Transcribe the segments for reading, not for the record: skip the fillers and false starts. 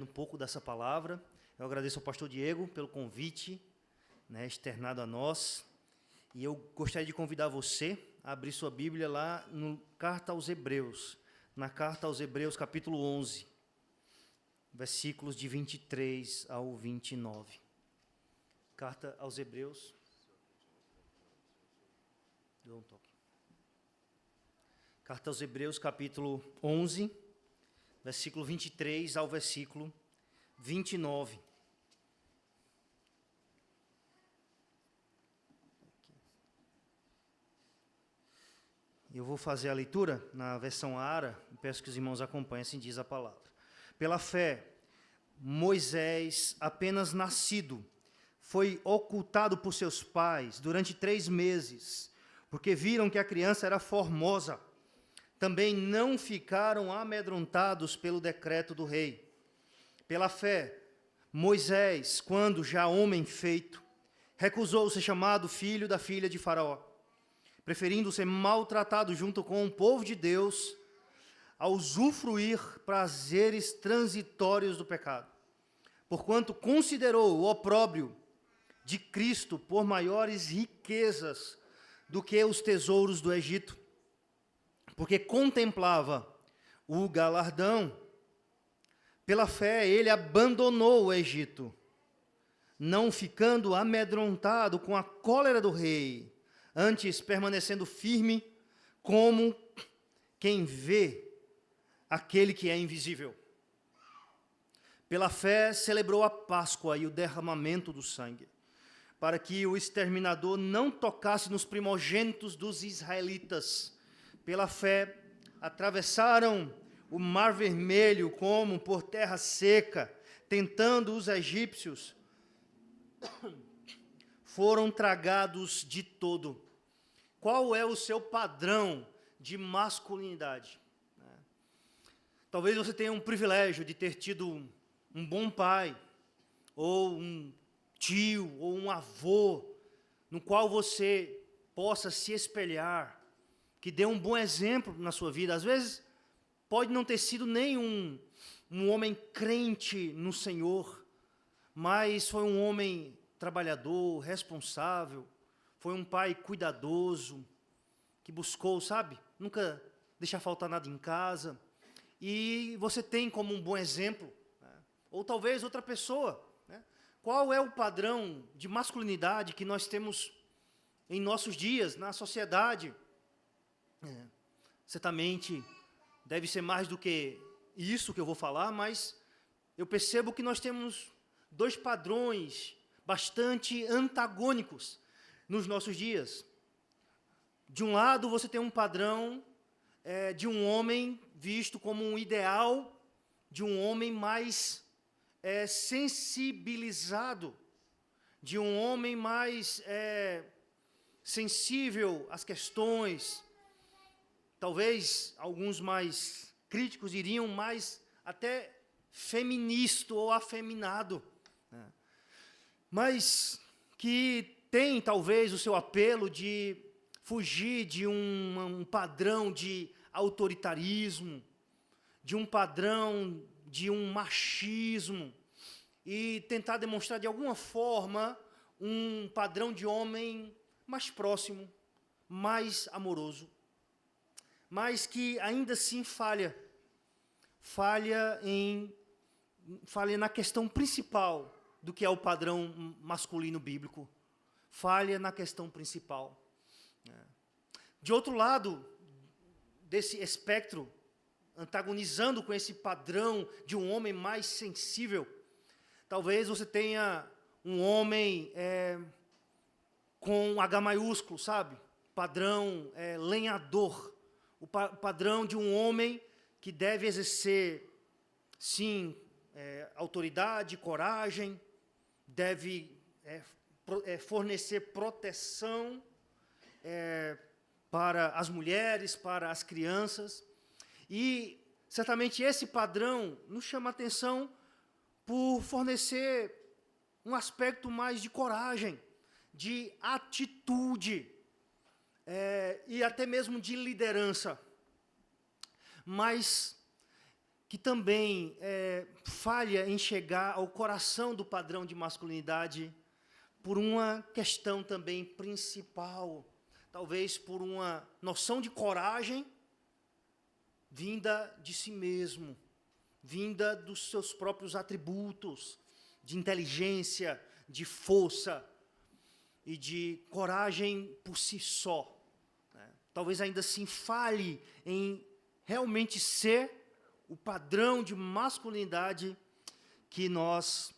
Um pouco dessa palavra. Eu agradeço ao pastor Diego pelo convite, externado a nós. E eu gostaria de convidar você a abrir sua Bíblia lá no Carta aos Hebreus, na Carta aos Hebreus, capítulo 11, versículos de 23 ao 29. Carta aos Hebreus. Deu um toque. Carta aos Hebreus, capítulo 11, versículo 23 ao versículo 29. Eu vou fazer a leitura na versão ARA, e peço que os irmãos acompanhem, assim diz a palavra. Pela fé, Moisés, apenas nascido, foi ocultado por seus pais durante 3 meses, porque viram que a criança era formosa. Também não ficaram amedrontados pelo decreto do rei. Pela fé, Moisés, quando já homem feito, recusou ser chamado filho da filha de Faraó, preferindo ser maltratado junto com o povo de Deus, a usufruir prazeres transitórios do pecado, porquanto considerou o opróbrio de Cristo por maiores riquezas do que os tesouros do Egito, porque contemplava o galardão. Pela fé, ele abandonou o Egito, não ficando amedrontado com a cólera do rei, antes permanecendo firme como quem vê aquele que é invisível. Pela fé, celebrou a Páscoa e o derramamento do sangue, para que o exterminador não tocasse nos primogênitos dos israelitas. Pela fé, atravessaram o Mar Vermelho como por terra seca, tentando os egípcios, foram tragados de todo. Qual é o seu padrão de masculinidade? Talvez você tenha um privilégio de ter tido um bom pai, ou um tio, ou um avô, no qual você possa se espelhar, que dê um bom exemplo na sua vida. Às vezes, pode não ter sido nem um homem crente no Senhor, mas foi um homem trabalhador, responsável, foi um pai cuidadoso, que buscou, nunca deixar faltar nada em casa, e você tem como um bom exemplo, ou talvez outra pessoa, Qual é o padrão de masculinidade que nós temos em nossos dias, na sociedade? Certamente deve ser mais do que isso que eu vou falar, mas eu percebo que nós temos 2 padrões bastante antagônicos nos nossos dias. De um lado, você tem um padrão de um homem visto como um ideal, de um homem mais sensibilizado, de um homem mais sensível às questões. Talvez alguns mais críticos diriam mais até feminista ou afeminado, mas que tem talvez o seu apelo de fugir de um padrão de autoritarismo, de um padrão de um machismo, e tentar demonstrar de alguma forma um padrão de homem mais próximo, mais amoroso, mas que ainda assim falha na questão principal do que é o padrão masculino bíblico, falha na questão principal. De outro lado desse espectro, antagonizando com esse padrão de um homem mais sensível, talvez você tenha um homem com H maiúsculo, padrão lenhador, o padrão de um homem que deve exercer, sim, autoridade, coragem, deve fornecer proteção para as mulheres, para as crianças. E, certamente, esse padrão nos chama a atenção por fornecer um aspecto mais de coragem, de atitude, e até mesmo de liderança. Mas que também falha em chegar ao coração do padrão de masculinidade por uma questão também principal, talvez por uma noção de coragem vinda de si mesmo, vinda dos seus próprios atributos, de inteligência, de força e de coragem por si só. Talvez ainda assim falhe em realmente ser o padrão de masculinidade que nós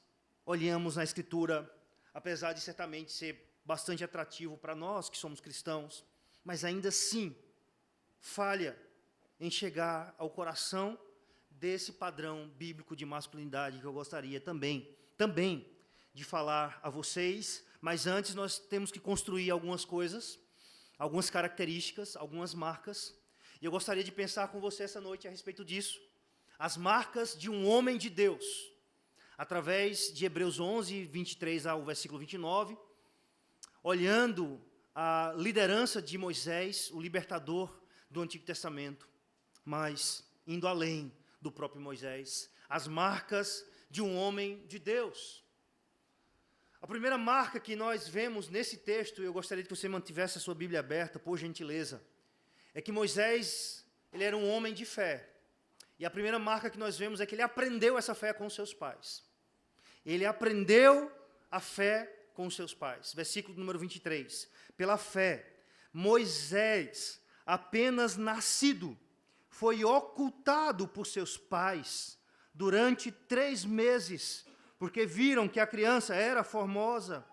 olhamos na Escritura, apesar de certamente ser bastante atrativo para nós que somos cristãos, mas ainda assim falha em chegar ao coração desse padrão bíblico de masculinidade que eu gostaria também de falar a vocês, mas antes nós temos que construir algumas coisas, algumas características, algumas marcas, e eu gostaria de pensar com você essa noite a respeito disso, as marcas de um homem de Deus, através de Hebreus 11, 23 ao versículo 29, olhando a liderança de Moisés, o libertador do Antigo Testamento, mas indo além do próprio Moisés, as marcas de um homem de Deus. A primeira marca que nós vemos nesse texto, e eu gostaria que você mantivesse a sua Bíblia aberta, por gentileza, é que Moisés, ele era um homem de fé. E a primeira marca que nós vemos é que ele aprendeu essa fé com seus pais. Ele aprendeu a fé com seus pais. Versículo número 23. Pela fé, Moisés, apenas nascido, foi ocultado por seus pais durante 3 meses, porque viram que a criança era formosa.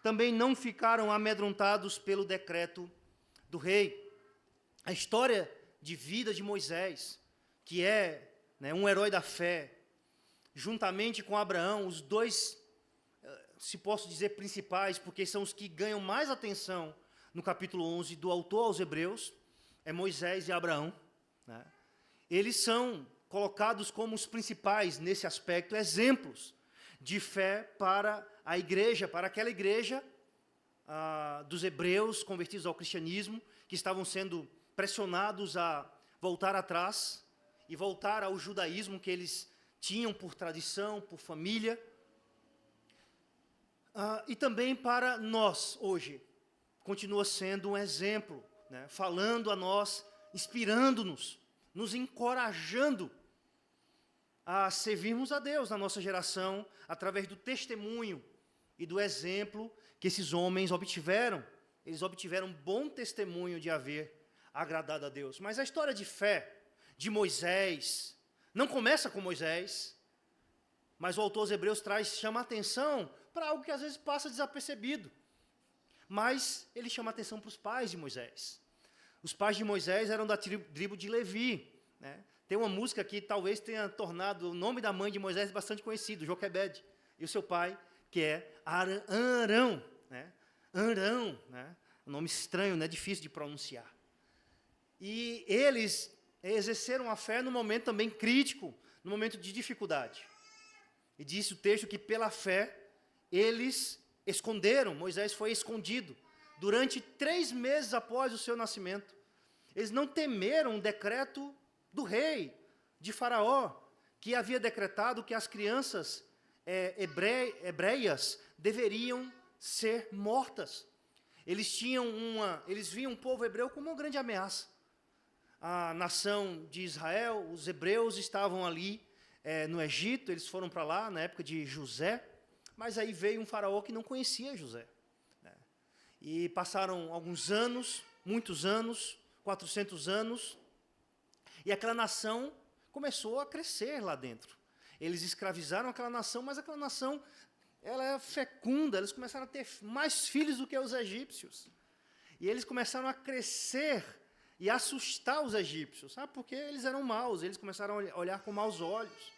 Também não ficaram amedrontados pelo decreto do rei. A história de vida de Moisés, que é um herói da fé, juntamente com Abraão, os dois, se posso dizer, principais, porque são os que ganham mais atenção no capítulo 11 do autor aos Hebreus, é Moisés e Abraão. Eles são colocados como os principais, nesse aspecto, exemplos de fé para a igreja, para aquela igreja dos hebreus convertidos ao cristianismo, que estavam sendo pressionados a voltar atrás e voltar ao judaísmo que eles tinham por tradição, por família. E também para nós, hoje, continua sendo um exemplo, falando a nós, inspirando-nos, nos encorajando a servirmos a Deus na nossa geração, através do testemunho e do exemplo que esses homens obtiveram. Eles obtiveram bom testemunho de haver agradado a Deus. Mas a história de fé de Moisés não começa com Moisés, mas o autor aos Hebreus chama a atenção para algo que às vezes passa desapercebido. Mas ele chama a atenção para os pais de Moisés. Os pais de Moisés eram da tribo de Levi. Tem uma música que talvez tenha tornado o nome da mãe de Moisés bastante conhecido, Joquebede, e o seu pai, que é Arão. Arão, um nome estranho, difícil de pronunciar. E eles exerceram a fé num momento também crítico, num momento de dificuldade. E disse o texto que pela fé eles esconderam, Moisés foi escondido, durante 3 meses após o seu nascimento. Eles não temeram o decreto do rei, de Faraó, que havia decretado que as crianças hebreias deveriam ser mortas. Eles viam o povo hebreu como uma grande ameaça. A nação de Israel, os hebreus estavam ali no Egito, eles foram para lá na época de José, mas aí veio um faraó que não conhecia José. E passaram alguns anos, muitos anos, 400 anos, e aquela nação começou a crescer lá dentro. Eles escravizaram aquela nação, mas aquela nação ela é fecunda, eles começaram a ter mais filhos do que os egípcios. E eles começaram a crescer e assustar os egípcios, porque eles eram maus, eles começaram a olhar com maus olhos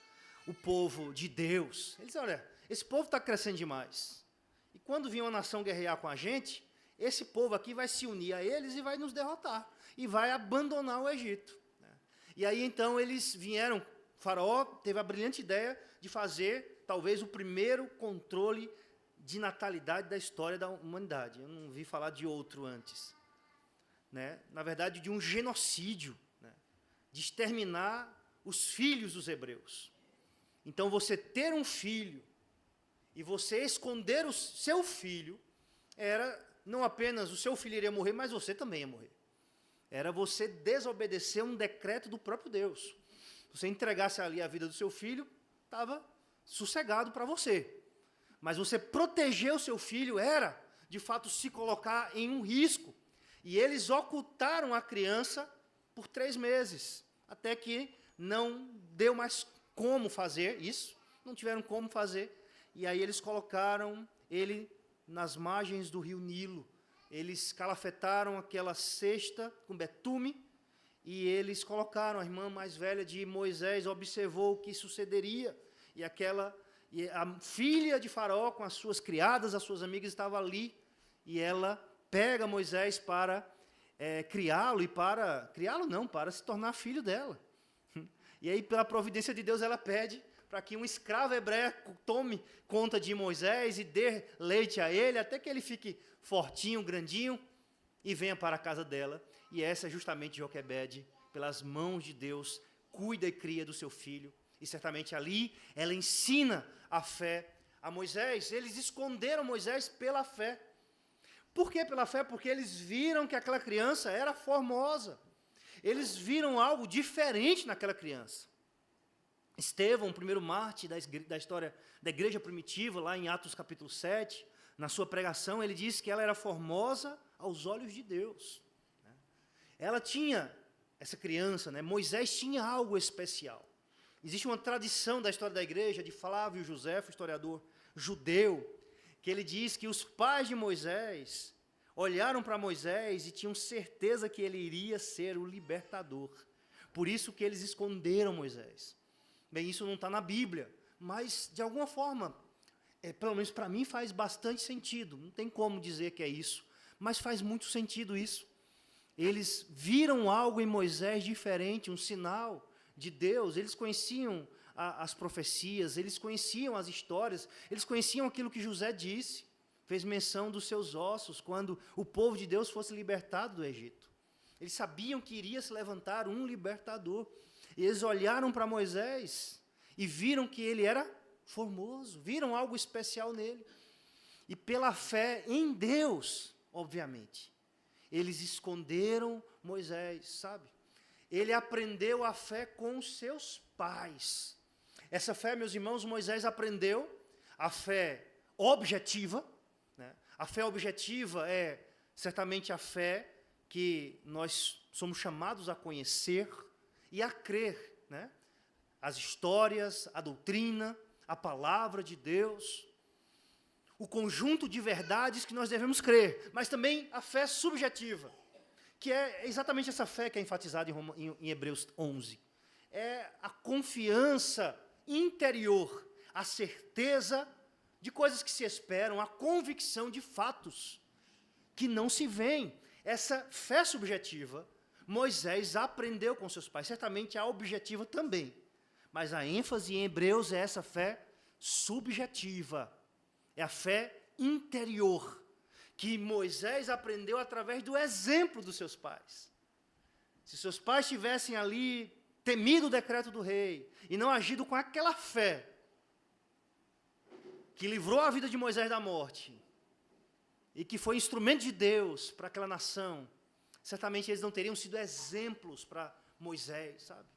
o povo de Deus. Eles disseram, olha, esse povo está crescendo demais. E quando vir uma nação guerrear com a gente, esse povo aqui vai se unir a eles e vai nos derrotar. E vai abandonar o Egito. E aí, então, eles vieram, Faraó teve a brilhante ideia de fazer, talvez, o primeiro controle de natalidade da história da humanidade. Eu não vi falar de outro antes. Na verdade, de um genocídio, de exterminar os filhos dos hebreus. Então, você ter um filho e você esconder o seu filho, era não apenas o seu filho iria morrer, mas você também ia morrer. Era você desobedecer um decreto do próprio Deus. Se você entregasse ali a vida do seu filho, estava sossegado para você. Mas você proteger o seu filho era, de fato, se colocar em um risco. E eles ocultaram a criança por 3 meses, até que não deu mais como fazer isso, não tiveram como fazer. E aí eles colocaram ele nas margens do rio Nilo. Eles calafetaram aquela cesta com betume, e eles colocaram, a irmã mais velha de Moisés observou o que sucederia, e a filha de Faraó com as suas criadas, as suas amigas, estava ali, e ela pega Moisés para criá-lo, para se tornar filho dela. E aí, pela providência de Deus, ela pede para que um escravo hebreu tome conta de Moisés e dê leite a ele, até que ele fique fortinho, grandinho, e venha para a casa dela. E essa é justamente Joquebede, pelas mãos de Deus, cuida e cria do seu filho. E certamente ali ela ensina a fé a Moisés. Eles esconderam Moisés pela fé. Por que pela fé? Porque eles viram que aquela criança era formosa. Eles viram algo diferente naquela criança. Estevão, o primeiro mártir da história da igreja primitiva, lá em Atos capítulo 7, na sua pregação, ele disse que ela era formosa aos olhos de Deus. Ela tinha, essa criança, Moisés tinha algo especial. Existe uma tradição da história da igreja, de Flávio Josefo, historiador judeu, que ele diz que os pais de Moisés olharam para Moisés e tinham certeza que ele iria ser o libertador. Por isso que eles esconderam Moisés. Bem, isso não está na Bíblia, mas, de alguma forma, pelo menos para mim, faz bastante sentido. Não tem como dizer que é isso, mas faz muito sentido isso. Eles viram algo em Moisés diferente, um sinal de Deus. Eles conheciam as profecias, eles conheciam as histórias, eles conheciam aquilo que José disse, fez menção dos seus ossos, quando o povo de Deus fosse libertado do Egito. Eles sabiam que iria se levantar um libertador. E eles olharam para Moisés e viram que ele era formoso, viram algo especial nele. E pela fé em Deus, obviamente, eles esconderam Moisés, sabe? Ele aprendeu a fé com os seus pais. Essa fé, meus irmãos, Moisés aprendeu a fé objetiva. A fé objetiva é certamente a fé que nós somos chamados a conhecer e a crer, as histórias, a doutrina, a palavra de Deus, o conjunto de verdades que nós devemos crer, mas também a fé subjetiva, que é exatamente essa fé que é enfatizada em Hebreus 11. É a confiança interior, a certeza de coisas que se esperam, a convicção de fatos que não se veem. Essa fé subjetiva, Moisés aprendeu com seus pais, certamente a objetiva também, mas a ênfase em Hebreus é essa fé subjetiva, é a fé interior, que Moisés aprendeu através do exemplo dos seus pais. Se seus pais tivessem ali temido o decreto do rei e não agido com aquela fé que livrou a vida de Moisés da morte e que foi instrumento de Deus para aquela nação, certamente eles não teriam sido exemplos para Moisés, sabe?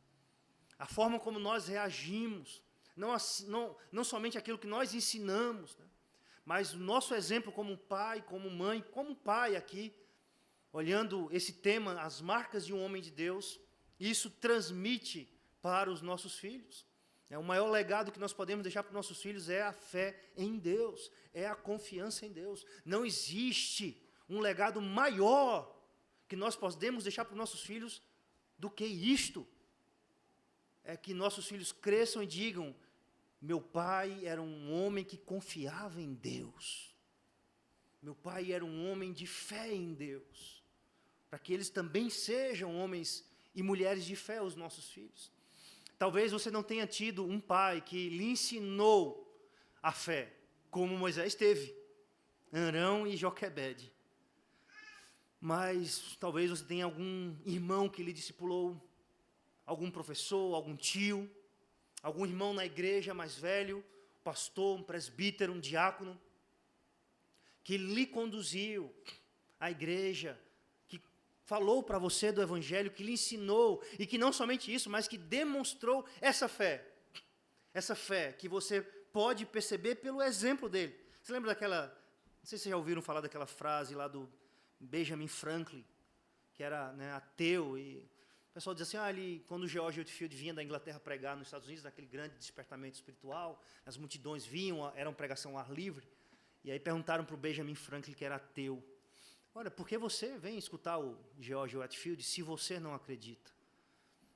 A forma como nós reagimos, não somente aquilo que nós ensinamos, mas o nosso exemplo como pai, como mãe, como pai aqui, olhando esse tema, as marcas de um homem de Deus, isso transmite para os nossos filhos. O maior legado que nós podemos deixar para os nossos filhos é a fé em Deus, é a confiança em Deus. Não existe um legado maior que nós podemos deixar para os nossos filhos do que isto. É que nossos filhos cresçam e digam: meu pai era um homem que confiava em Deus. Meu pai era um homem de fé em Deus. Para que eles também sejam homens e mulheres de fé, os nossos filhos. Talvez você não tenha tido um pai que lhe ensinou a fé, como Moisés teve, Arão e Joquebede. Mas talvez você tenha algum irmão que lhe discipulou, algum professor, algum tio, algum irmão na igreja mais velho, pastor, um presbítero, um diácono, que lhe conduziu à igreja, que falou para você do evangelho, que lhe ensinou, e que não somente isso, mas que demonstrou essa fé que você pode perceber pelo exemplo dele. Você lembra daquela, não sei se vocês já ouviram falar daquela frase lá do Benjamin Franklin, que era, né, ateu, e o pessoal diz assim, quando o George Whitefield vinha da Inglaterra pregar nos Estados Unidos, naquele grande despertamento espiritual, as multidões vinham, era uma pregação ao ar livre, e aí perguntaram para o Benjamin Franklin, que era ateu, olha, por que você vem escutar o George Whitefield se você não acredita?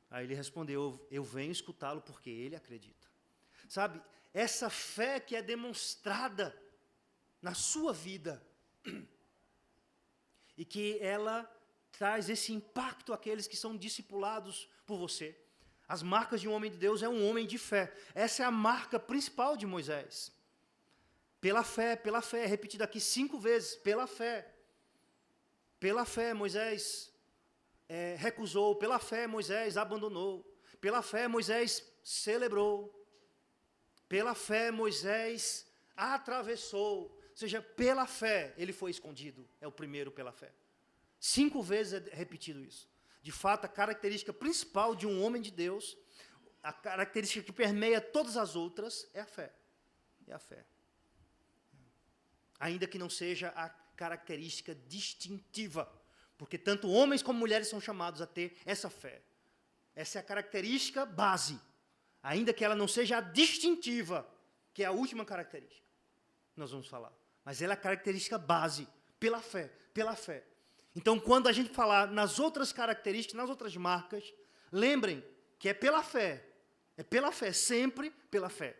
Aí ele respondeu, eu venho escutá-lo porque ele acredita. Sabe, essa fé que é demonstrada na sua vida, e que ela traz esse impacto àqueles que são discipulados por você. As marcas de um homem de Deus é um homem de fé. Essa é a marca principal de Moisés. Pela fé, repetido aqui 5 vezes, pela fé. Pela fé, Moisés recusou, pela fé, Moisés abandonou, pela fé, Moisés celebrou, pela fé, Moisés atravessou, ou seja, pela fé, ele foi escondido, é o primeiro pela fé. 5 vezes é repetido isso. De fato, a característica principal de um homem de Deus, a característica que permeia todas as outras, é a fé. É a fé. Ainda que não seja a característica distintiva, porque tanto homens como mulheres são chamados a ter essa fé. Essa é a característica base, ainda que ela não seja a distintiva, que é a última característica que nós vamos falar. Mas ela é a característica base, pela fé, pela fé. Então, quando a gente falar nas outras características, nas outras marcas, lembrem que é pela fé, sempre pela fé.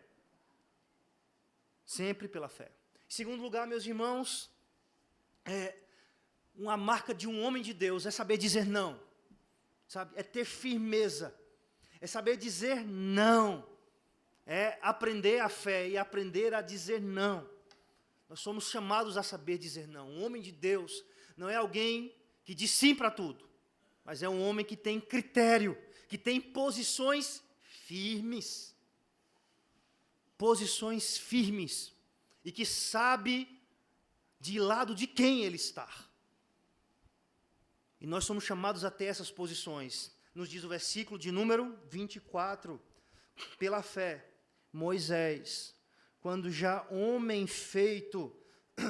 Sempre pela fé. Em segundo lugar, meus irmãos, uma marca de um homem de Deus é saber dizer não, sabe? É ter firmeza, é saber dizer não, é aprender a fé e aprender a dizer não. Nós somos chamados a saber dizer não. Um homem de Deus não é alguém que diz sim para tudo, mas é um homem que tem critério, que tem posições firmes. Posições firmes. E que sabe de lado de quem ele está. E nós somos chamados a ter essas posições. Nos diz o versículo de número 24. Pela fé, Moisés, quando já homem feito,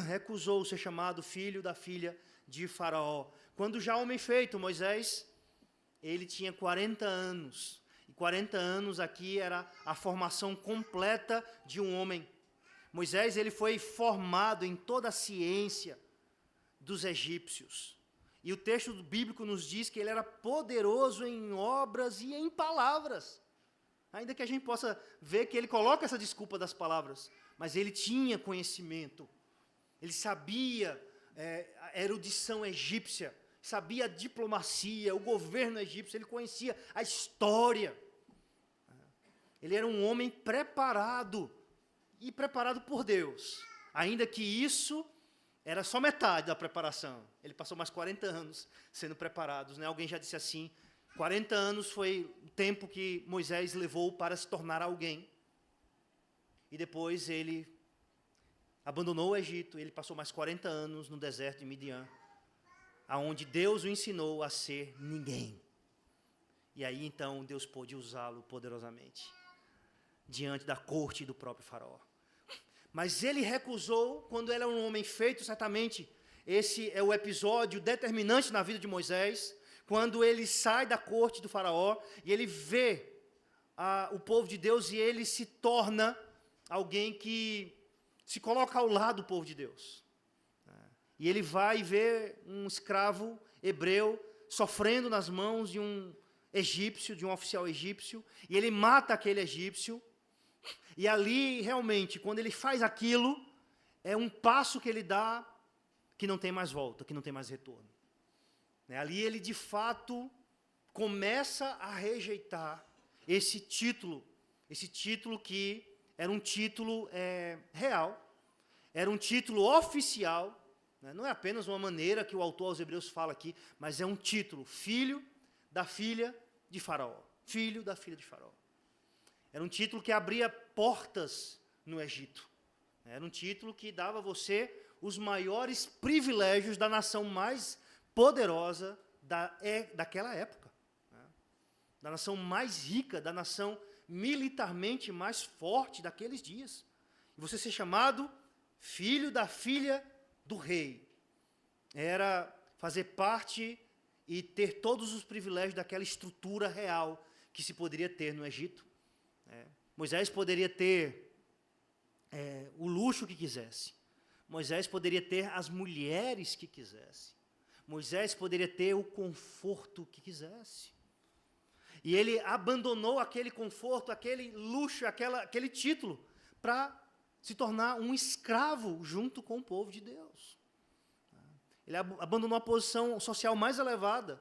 recusou ser chamado filho da filha de Faraó. Quando já homem feito, Moisés, ele tinha 40 anos. E 40 anos aqui era a formação completa de um homem. Moisés, ele foi formado em toda a ciência dos egípcios. E o texto bíblico nos diz que ele era poderoso em obras e em palavras. Ainda que a gente possa ver que ele coloca essa desculpa das palavras, mas ele tinha conhecimento. Ele sabia a erudição egípcia, sabia a diplomacia, o governo egípcio, ele conhecia a história. Ele era um homem preparado, e preparado por Deus, ainda que isso era só metade da preparação. Ele passou mais 40 anos sendo preparado, né? Alguém já disse assim, 40 anos foi o tempo que Moisés levou para se tornar alguém. E depois ele abandonou o Egito, ele passou mais 40 anos no deserto de Midian, aonde Deus o ensinou a ser ninguém. E aí então Deus pôde usá-lo poderosamente, diante da corte do próprio Faraó. Mas ele recusou, quando ele era um homem feito, certamente, esse é o episódio determinante na vida de Moisés, quando ele sai da corte do Faraó, e ele vê o povo de Deus, e ele se torna alguém que se coloca ao lado do povo de Deus. E ele vai ver um escravo hebreu sofrendo nas mãos de um egípcio, de um oficial egípcio, e ele mata aquele egípcio. E ali, realmente, quando ele faz aquilo, é um passo que ele dá que não tem mais volta, que não tem mais retorno. Ali ele, de fato, começa a rejeitar esse título que era um título real, era um título oficial, né? Não é apenas uma maneira que o autor aos Hebreus fala aqui, mas é um título, filho da filha de Faraó. filho da filha de Faraó. Era um título que abria portas no Egito. Era um título que dava a você os maiores privilégios da nação mais poderosa daquela época. Da nação mais rica, da nação militarmente mais forte daqueles dias. E você ser chamado filho da filha do rei. Era fazer parte e ter todos os privilégios daquela estrutura real que se poderia ter no Egito. Moisés poderia ter o luxo que quisesse. Moisés poderia ter as mulheres que quisesse. Moisés poderia ter o conforto que quisesse. E ele abandonou aquele conforto, aquele luxo, aquele título, para se tornar um escravo junto com o povo de Deus. Ele abandonou a posição social mais elevada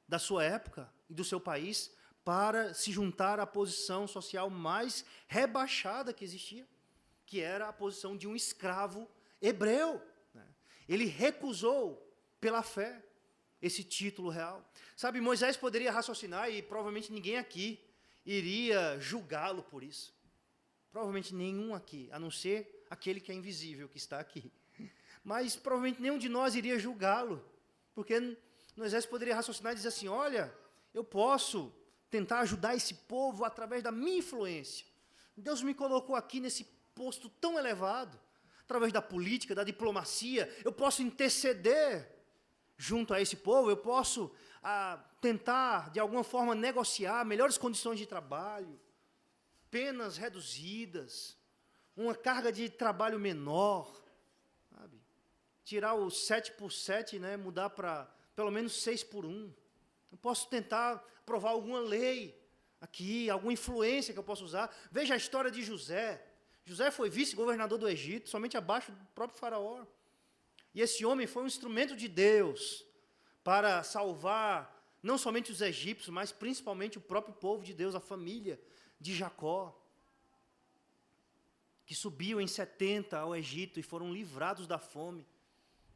da sua época e do seu país para se juntar à posição social mais rebaixada que existia, que era a posição de um escravo hebreu. Ele recusou, pela fé, esse título real. Sabe, Moisés poderia raciocinar, e provavelmente ninguém aqui iria julgá-lo por isso. Provavelmente nenhum aqui, a não ser aquele que é invisível, que está aqui. Mas provavelmente nenhum de nós iria julgá-lo, porque Moisés poderia raciocinar e dizer assim, olha, eu posso tentar ajudar esse povo através da minha influência. Deus me colocou aqui nesse posto tão elevado, através da política, da diplomacia, eu posso interceder junto a esse povo, eu posso tentar, de alguma forma, negociar melhores condições de trabalho, penas reduzidas, uma carga de trabalho menor, sabe? Tirar o 7 por 7, né, mudar para pelo menos 6 por 1. Eu posso tentar aprovar alguma lei aqui, alguma influência que eu possa usar. Veja a história de José. José foi vice-governador do Egito, somente abaixo do próprio faraó. E esse homem foi um instrumento de Deus para salvar não somente os egípcios, mas principalmente o próprio povo de Deus, a família de Jacó, que subiu em 70 ao Egito e foram livrados da fome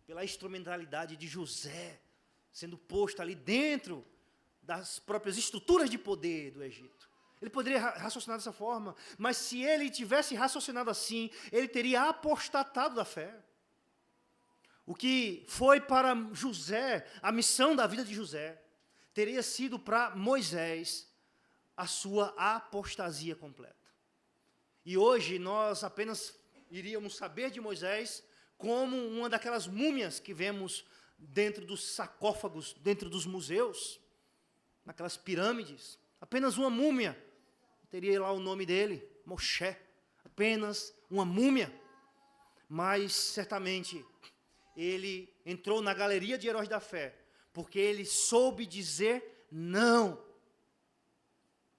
pela instrumentalidade de José, sendo posto ali dentro das próprias estruturas de poder do Egito. Ele poderia raciocinar dessa forma, mas se ele tivesse raciocinado assim, ele teria apostatado da fé. O que foi para José, a missão da vida de José, teria sido para Moisés a sua apostasia completa. E hoje nós apenas iríamos saber de Moisés como uma daquelas múmias que vemos dentro dos sarcófagos, dentro dos museus, naquelas pirâmides. Apenas uma múmia, teria lá o nome dele, Moshe, apenas uma múmia. Mas, certamente, ele entrou na galeria de heróis da fé, porque ele soube dizer não.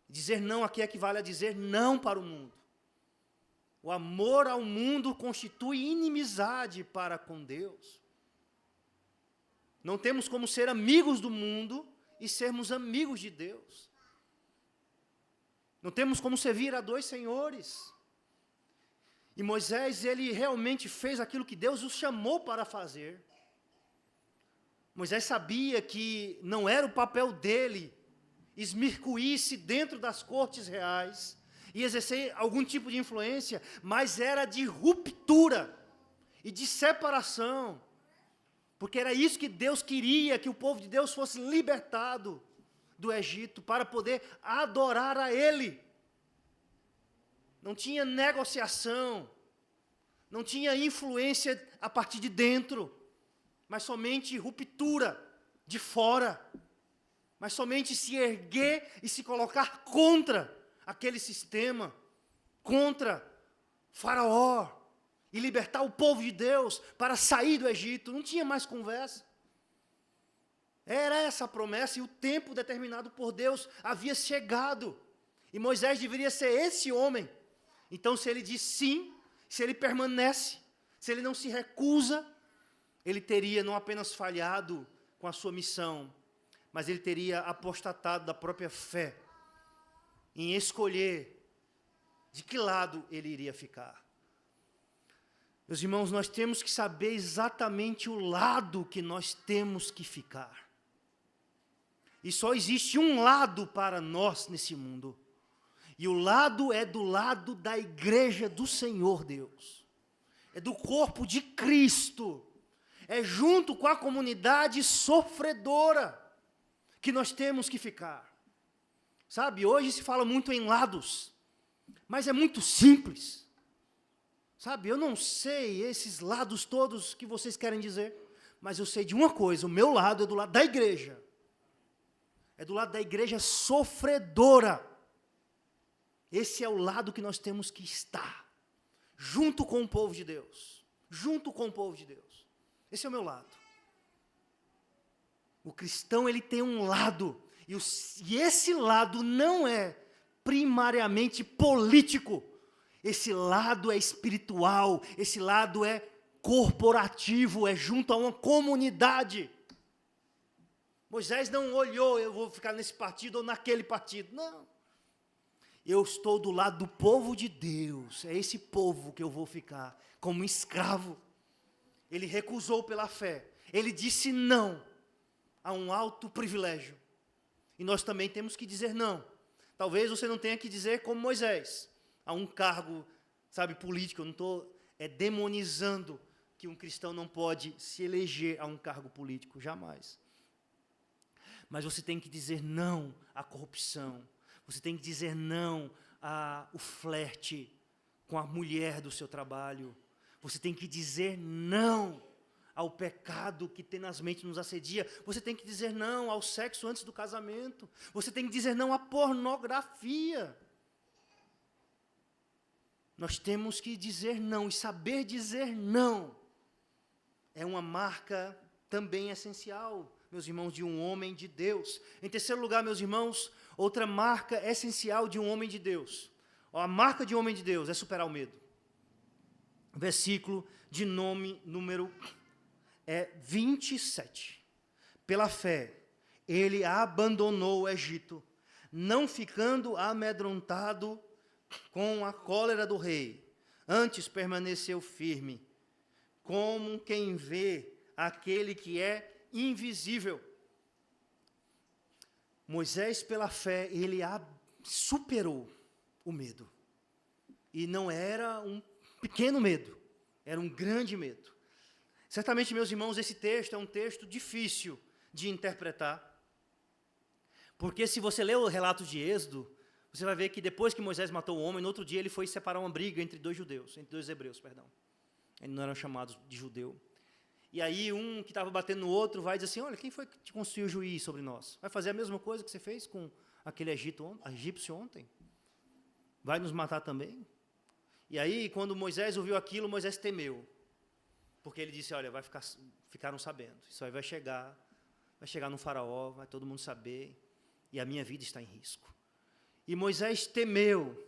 Dizer não aqui equivale a dizer não para o mundo. O amor ao mundo constitui inimizade para com Deus. Não temos como ser amigos do mundo e sermos amigos de Deus. Não temos como servir a dois senhores. E Moisés, ele realmente fez aquilo que Deus o chamou para fazer. Moisés sabia que não era o papel dele esmircuir-se dentro das cortes reais e exercer algum tipo de influência, mas era de ruptura e de separação, porque era isso que Deus queria, que o povo de Deus fosse libertado do Egito para poder adorar a Ele. Não tinha negociação, não tinha influência a partir de dentro, mas somente ruptura de fora, mas somente se erguer e se colocar contra aquele sistema, contra Faraó, e libertar o povo de Deus para sair do Egito. Não tinha mais conversa. Era essa a promessa, e o tempo determinado por Deus havia chegado, e Moisés deveria ser esse homem. Então, se ele diz sim, se ele permanece, se ele não se recusa, ele teria não apenas falhado com a sua missão, mas ele teria apostatado da própria fé, em escolher de que lado ele iria ficar. Meus irmãos, nós temos que saber exatamente o lado que nós temos que ficar. E só existe um lado para nós nesse mundo. E o lado é do lado da igreja do Senhor Deus. É do corpo de Cristo. É junto com a comunidade sofredora que nós temos que ficar. Sabe, hoje se fala muito em lados, mas é muito simples. Sabe, eu não sei esses lados todos que vocês querem dizer, mas eu sei de uma coisa, o meu lado é do lado da igreja. É do lado da igreja sofredora. Esse é o lado que nós temos que estar, junto com o povo de Deus. Junto com o povo de Deus. Esse é o meu lado. O cristão, ele tem um lado, e esse lado não é primariamente político. Esse lado é espiritual, esse lado é corporativo, é junto a uma comunidade. Moisés não olhou, eu vou ficar nesse partido ou naquele partido. Não. Eu estou do lado do povo de Deus. É esse povo que eu vou ficar como escravo. Ele recusou pela fé. Ele disse não a um alto privilégio. E nós também temos que dizer não. Talvez você não tenha que dizer como Moisés, a um cargo, sabe, político. Eu não estou demonizando que um cristão não pode se eleger a um cargo político, jamais. Mas você tem que dizer não à corrupção. Você tem que dizer não ao flerte com a mulher do seu trabalho. Você tem que dizer não ao pecado que tenazmente nos assedia. Você tem que dizer não ao sexo antes do casamento. Você tem que dizer não à pornografia. Nós temos que dizer não, e saber dizer não é uma marca também essencial, meus irmãos, de um homem de Deus. Em terceiro lugar, meus irmãos, outra marca essencial de um homem de Deus. A marca de um homem de Deus é superar o medo. Versículo de número 27. Pela fé, ele abandonou o Egito, não ficando amedrontado com a cólera do rei. Antes permaneceu firme, como quem vê aquele que é invisível. Moisés, pela fé, ele superou o medo. E não era um pequeno medo, era um grande medo. Certamente, meus irmãos, esse texto é um texto difícil de interpretar. Porque se você ler o relato de Êxodo, você vai ver que depois que Moisés matou o homem, no outro dia ele foi separar uma briga entre dois hebreus, perdão. Eles não eram chamados de judeu. E aí um que estava batendo no outro vai dizer assim, olha, quem foi que te construiu juiz sobre nós? Vai fazer a mesma coisa que você fez com aquele egípcio ontem? Vai nos matar também? E aí, quando Moisés ouviu aquilo, Moisés temeu. Porque ele disse, olha, ficaram sabendo. Isso aí vai chegar no faraó, vai todo mundo saber, e a minha vida está em risco. E Moisés temeu,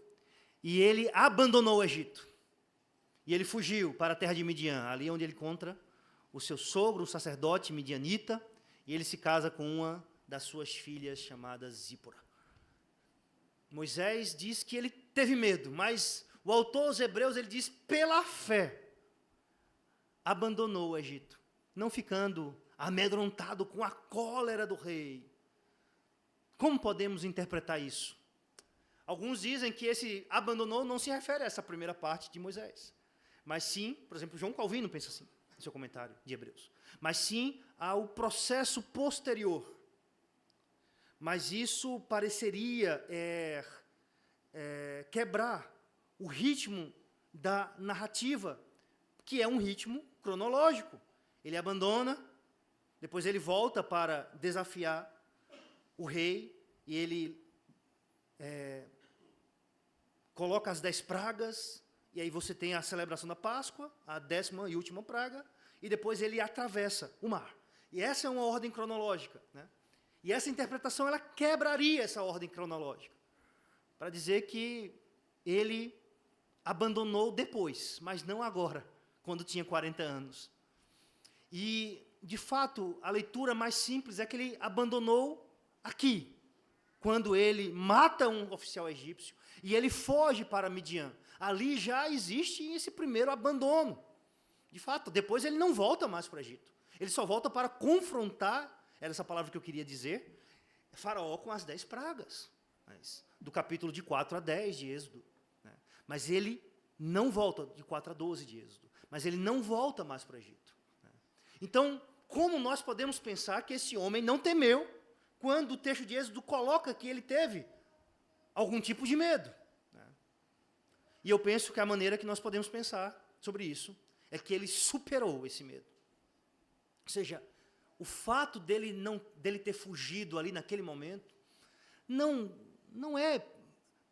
e ele abandonou o Egito. E ele fugiu para a terra de Midian, ali onde ele encontra o seu sogro, o sacerdote midianita, e ele se casa com uma das suas filhas, chamada Zípora. Moisés diz que ele teve medo, mas o autor aos Hebreus, ele diz, pela fé, abandonou o Egito, não ficando amedrontado com a cólera do rei. Como podemos interpretar isso? Alguns dizem que esse abandonou não se refere a essa primeira parte de Moisés, mas sim, por exemplo, João Calvino pensa assim, no seu comentário de Hebreus, mas sim ao processo posterior. Mas isso pareceria quebrar o ritmo da narrativa, que é um ritmo cronológico. Ele abandona, depois ele volta para desafiar o rei, e ele coloca as 10 pragas, e aí você tem a celebração da Páscoa, a 10ª e última praga, e depois ele atravessa o mar. E essa é uma ordem cronológica, né? E essa interpretação, ela quebraria essa ordem cronológica, para dizer que ele abandonou depois, mas não agora, quando tinha 40 anos. E, de fato, a leitura mais simples é que ele abandonou aqui, quando ele mata um oficial egípcio, e ele foge para Midian. Ali já existe esse primeiro abandono. De fato, depois ele não volta mais para o Egito. Ele só volta para confrontar, era essa palavra que eu queria dizer, Faraó com as 10 pragas, do capítulo de 4 a 10 de Êxodo. Né? Mas ele não volta, de 4 a 12 de Êxodo, mas ele não volta mais para o Egito. Né? Então, como nós podemos pensar que esse homem não temeu, quando o texto de Êxodo coloca que ele teve algum tipo de medo? Né? E eu penso que a maneira que nós podemos pensar sobre isso é que ele superou esse medo. Ou seja, o fato dele ter fugido ali naquele momento não é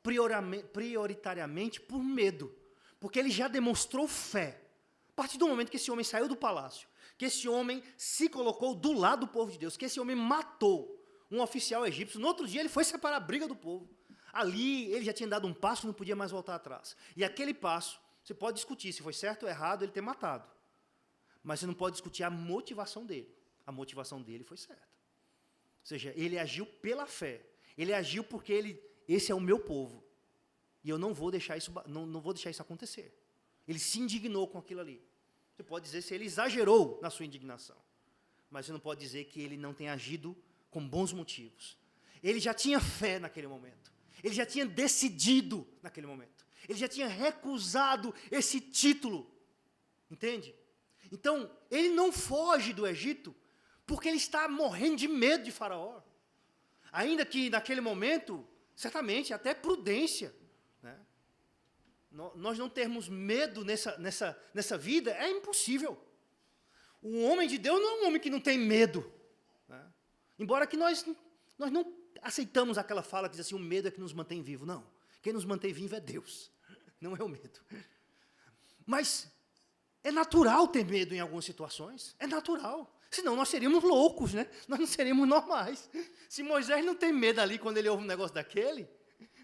prioritariamente por medo, porque ele já demonstrou fé. A partir do momento que esse homem saiu do palácio, que esse homem se colocou do lado do povo de Deus, que esse homem matou um oficial egípcio, no outro dia ele foi separar a briga do povo. Ali ele já tinha dado um passo e não podia mais voltar atrás. E aquele passo, você pode discutir se foi certo ou errado ele ter matado, mas você não pode discutir a motivação dele. A motivação dele foi certa. Ou seja, ele agiu pela fé. Ele agiu porque esse é o meu povo. E eu não vou deixar isso, não vou deixar isso acontecer. Ele se indignou com aquilo ali. Você pode dizer se ele exagerou na sua indignação, mas você não pode dizer que ele não tenha agido com bons motivos. Ele já tinha fé naquele momento. Ele já tinha decidido naquele momento. Ele já tinha recusado esse título. Entende? Então, ele não foge do Egito porque ele está morrendo de medo de Faraó. Ainda que naquele momento, certamente, até prudência. Né? Nós não termos medo nessa vida é impossível. Um homem de Deus não é um homem que não tem medo. Né? Embora que nós não aceitamos aquela fala que diz assim, o medo é que nos mantém vivo. Não, quem nos mantém vivo é Deus, não é o medo. Mas é natural ter medo em algumas situações, é natural. Senão nós seríamos loucos, né? Nós não seríamos normais. Se Moisés não tem medo ali quando ele ouve um negócio daquele,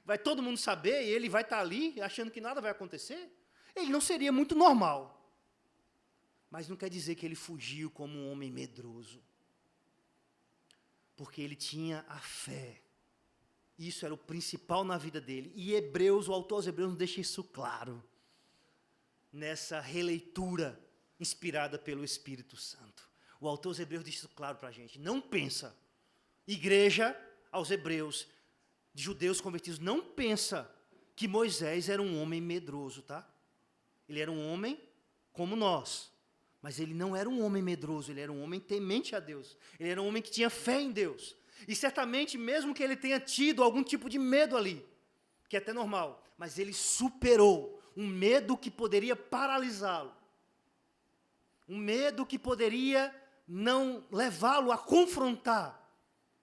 vai todo mundo saber e ele vai estar ali achando que nada vai acontecer, ele não seria muito normal. Mas não quer dizer que ele fugiu como um homem medroso. Porque ele tinha a fé. Isso era o principal na vida dele. E o autor aos Hebreus nos deixa isso claro. Nessa releitura inspirada pelo Espírito Santo. O autor aos Hebreus deixa isso claro para a gente. Não pensa, igreja aos Hebreus, de judeus convertidos, não pensa que Moisés era um homem medroso, tá? Ele era um homem como nós. Mas ele não era um homem medroso, ele era um homem temente a Deus. Ele era um homem que tinha fé em Deus. E certamente, mesmo que ele tenha tido algum tipo de medo ali, que é até normal, mas ele superou um medo que poderia paralisá-lo. Um medo que poderia não levá-lo a confrontar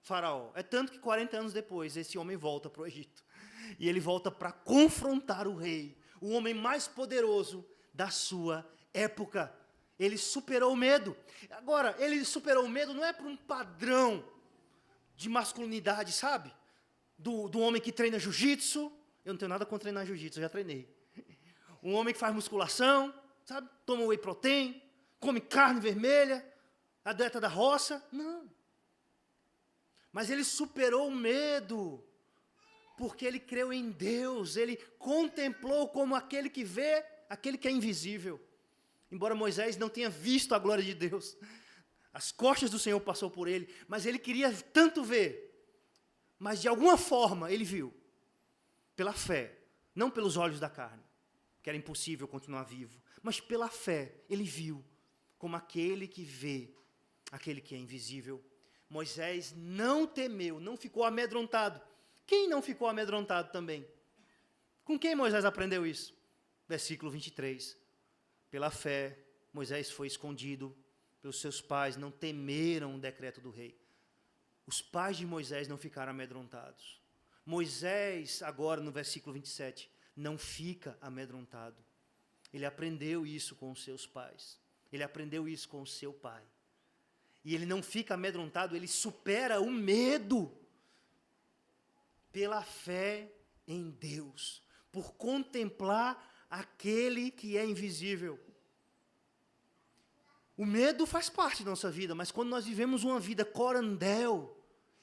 Faraó. É tanto que 40 anos depois, esse homem volta para o Egito. E ele volta para confrontar o rei, o homem mais poderoso da sua época. Ele superou o medo. Agora, ele superou o medo não é por um padrão de masculinidade, sabe? Do homem que treina jiu-jitsu. Eu não tenho nada contra treinar jiu-jitsu, eu já treinei. Um homem que faz musculação, sabe? Toma whey protein, come carne vermelha, a dieta da roça. Não. Mas ele superou o medo, porque ele creu em Deus. Ele contemplou como aquele que vê, aquele que é invisível. Embora Moisés não tenha visto a glória de Deus, as costas do Senhor passou por ele, mas ele queria tanto ver, mas de alguma forma ele viu, pela fé, não pelos olhos da carne, que era impossível continuar vivo, mas pela fé ele viu, como aquele que vê, aquele que é invisível. Moisés não temeu, não ficou amedrontado. Quem não ficou amedrontado também? Com quem Moisés aprendeu isso? Versículo 23. Pela fé, Moisés foi escondido pelos seus pais, não temeram o decreto do rei. Os pais de Moisés não ficaram amedrontados. Moisés, agora no versículo 27, não fica amedrontado. Ele aprendeu isso com os seus pais. Ele aprendeu isso com o seu pai. E ele não fica amedrontado, ele supera o medo pela fé em Deus, por contemplar aquele que é invisível. O medo faz parte da nossa vida, mas quando nós vivemos uma vida corandel,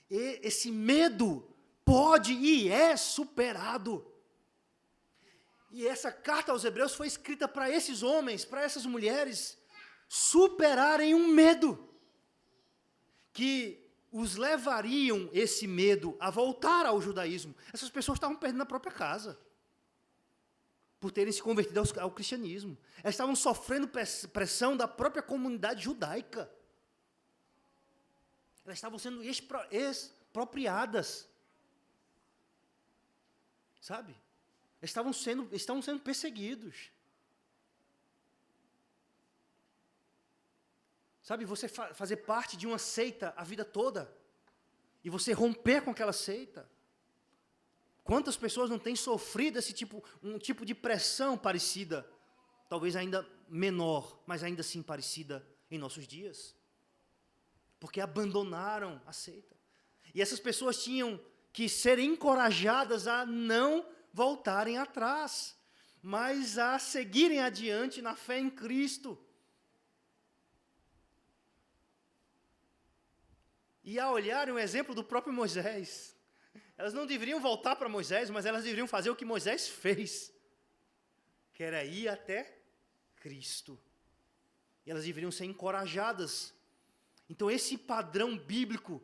esse medo pode e é superado. E essa carta aos Hebreus foi escrita para esses homens, para essas mulheres, superarem um medo que os levariam esse medo a voltar ao judaísmo. Essas pessoas estavam perdendo a própria casa, por terem se convertido ao cristianismo. Elas estavam sofrendo pressão da própria comunidade judaica. Elas estavam sendo expropriadas. Sabe? Estavam sendo perseguidos. Sabe, você fazer parte de uma seita a vida toda, e você romper com aquela seita. Quantas pessoas não têm sofrido um tipo de pressão parecida, talvez ainda menor, mas ainda assim parecida em nossos dias? Porque abandonaram a seita. E essas pessoas tinham que ser encorajadas a não voltarem atrás, mas a seguirem adiante na fé em Cristo. E a olharem o exemplo do próprio Moisés. Elas não deveriam voltar para Moisés, mas elas deveriam fazer o que Moisés fez, que era ir até Cristo. E elas deveriam ser encorajadas. Então, esse padrão bíblico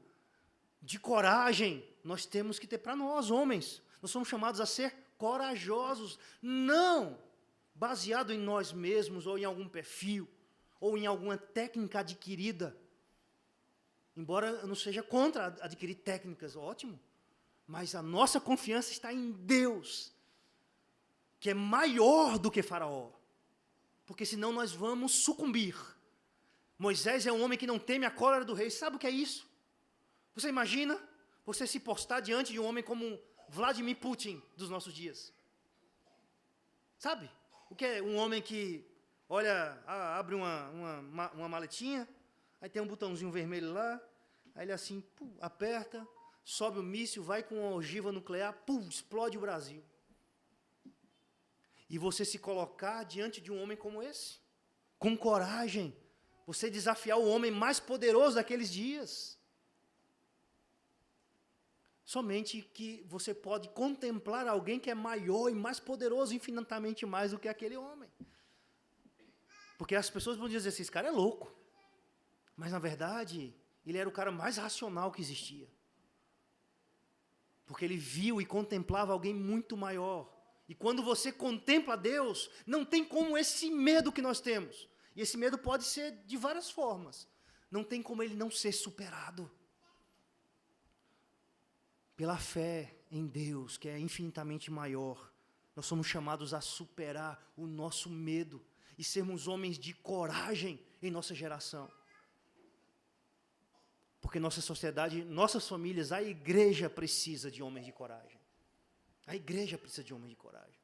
de coragem, nós temos que ter para nós, homens. Nós somos chamados a ser corajosos, não baseado em nós mesmos, ou em algum perfil, ou em alguma técnica adquirida. Embora eu não seja contra adquirir técnicas, ótimo. Mas a nossa confiança está em Deus, que é maior do que Faraó. Porque senão nós vamos sucumbir. Moisés é um homem que não teme a cólera do rei. Sabe o que é isso? Você imagina você se postar diante de um homem como Vladimir Putin dos nossos dias? Sabe? O que é um homem que, olha, abre uma maletinha, aí tem um botãozinho vermelho lá, aí ele assim, aperta, sobe o míssil, vai com uma ogiva nuclear, explode o Brasil. E você se colocar diante de um homem como esse, com coragem, você desafiar o homem mais poderoso daqueles dias. Somente que você pode contemplar alguém que é maior e mais poderoso, infinitamente mais do que aquele homem. Porque as pessoas vão dizer assim, esse cara é louco. Mas, na verdade, ele era o cara mais racional que existia. Porque ele viu e contemplava alguém muito maior. E quando você contempla Deus, não tem como esse medo que nós temos. E esse medo pode ser de várias formas. Não tem como ele não ser superado. Pela fé em Deus, que é infinitamente maior, nós somos chamados a superar o nosso medo e sermos homens de coragem em nossa geração. Porque nossa sociedade, nossas famílias, a igreja precisa de homens de coragem. A igreja precisa de homens de coragem.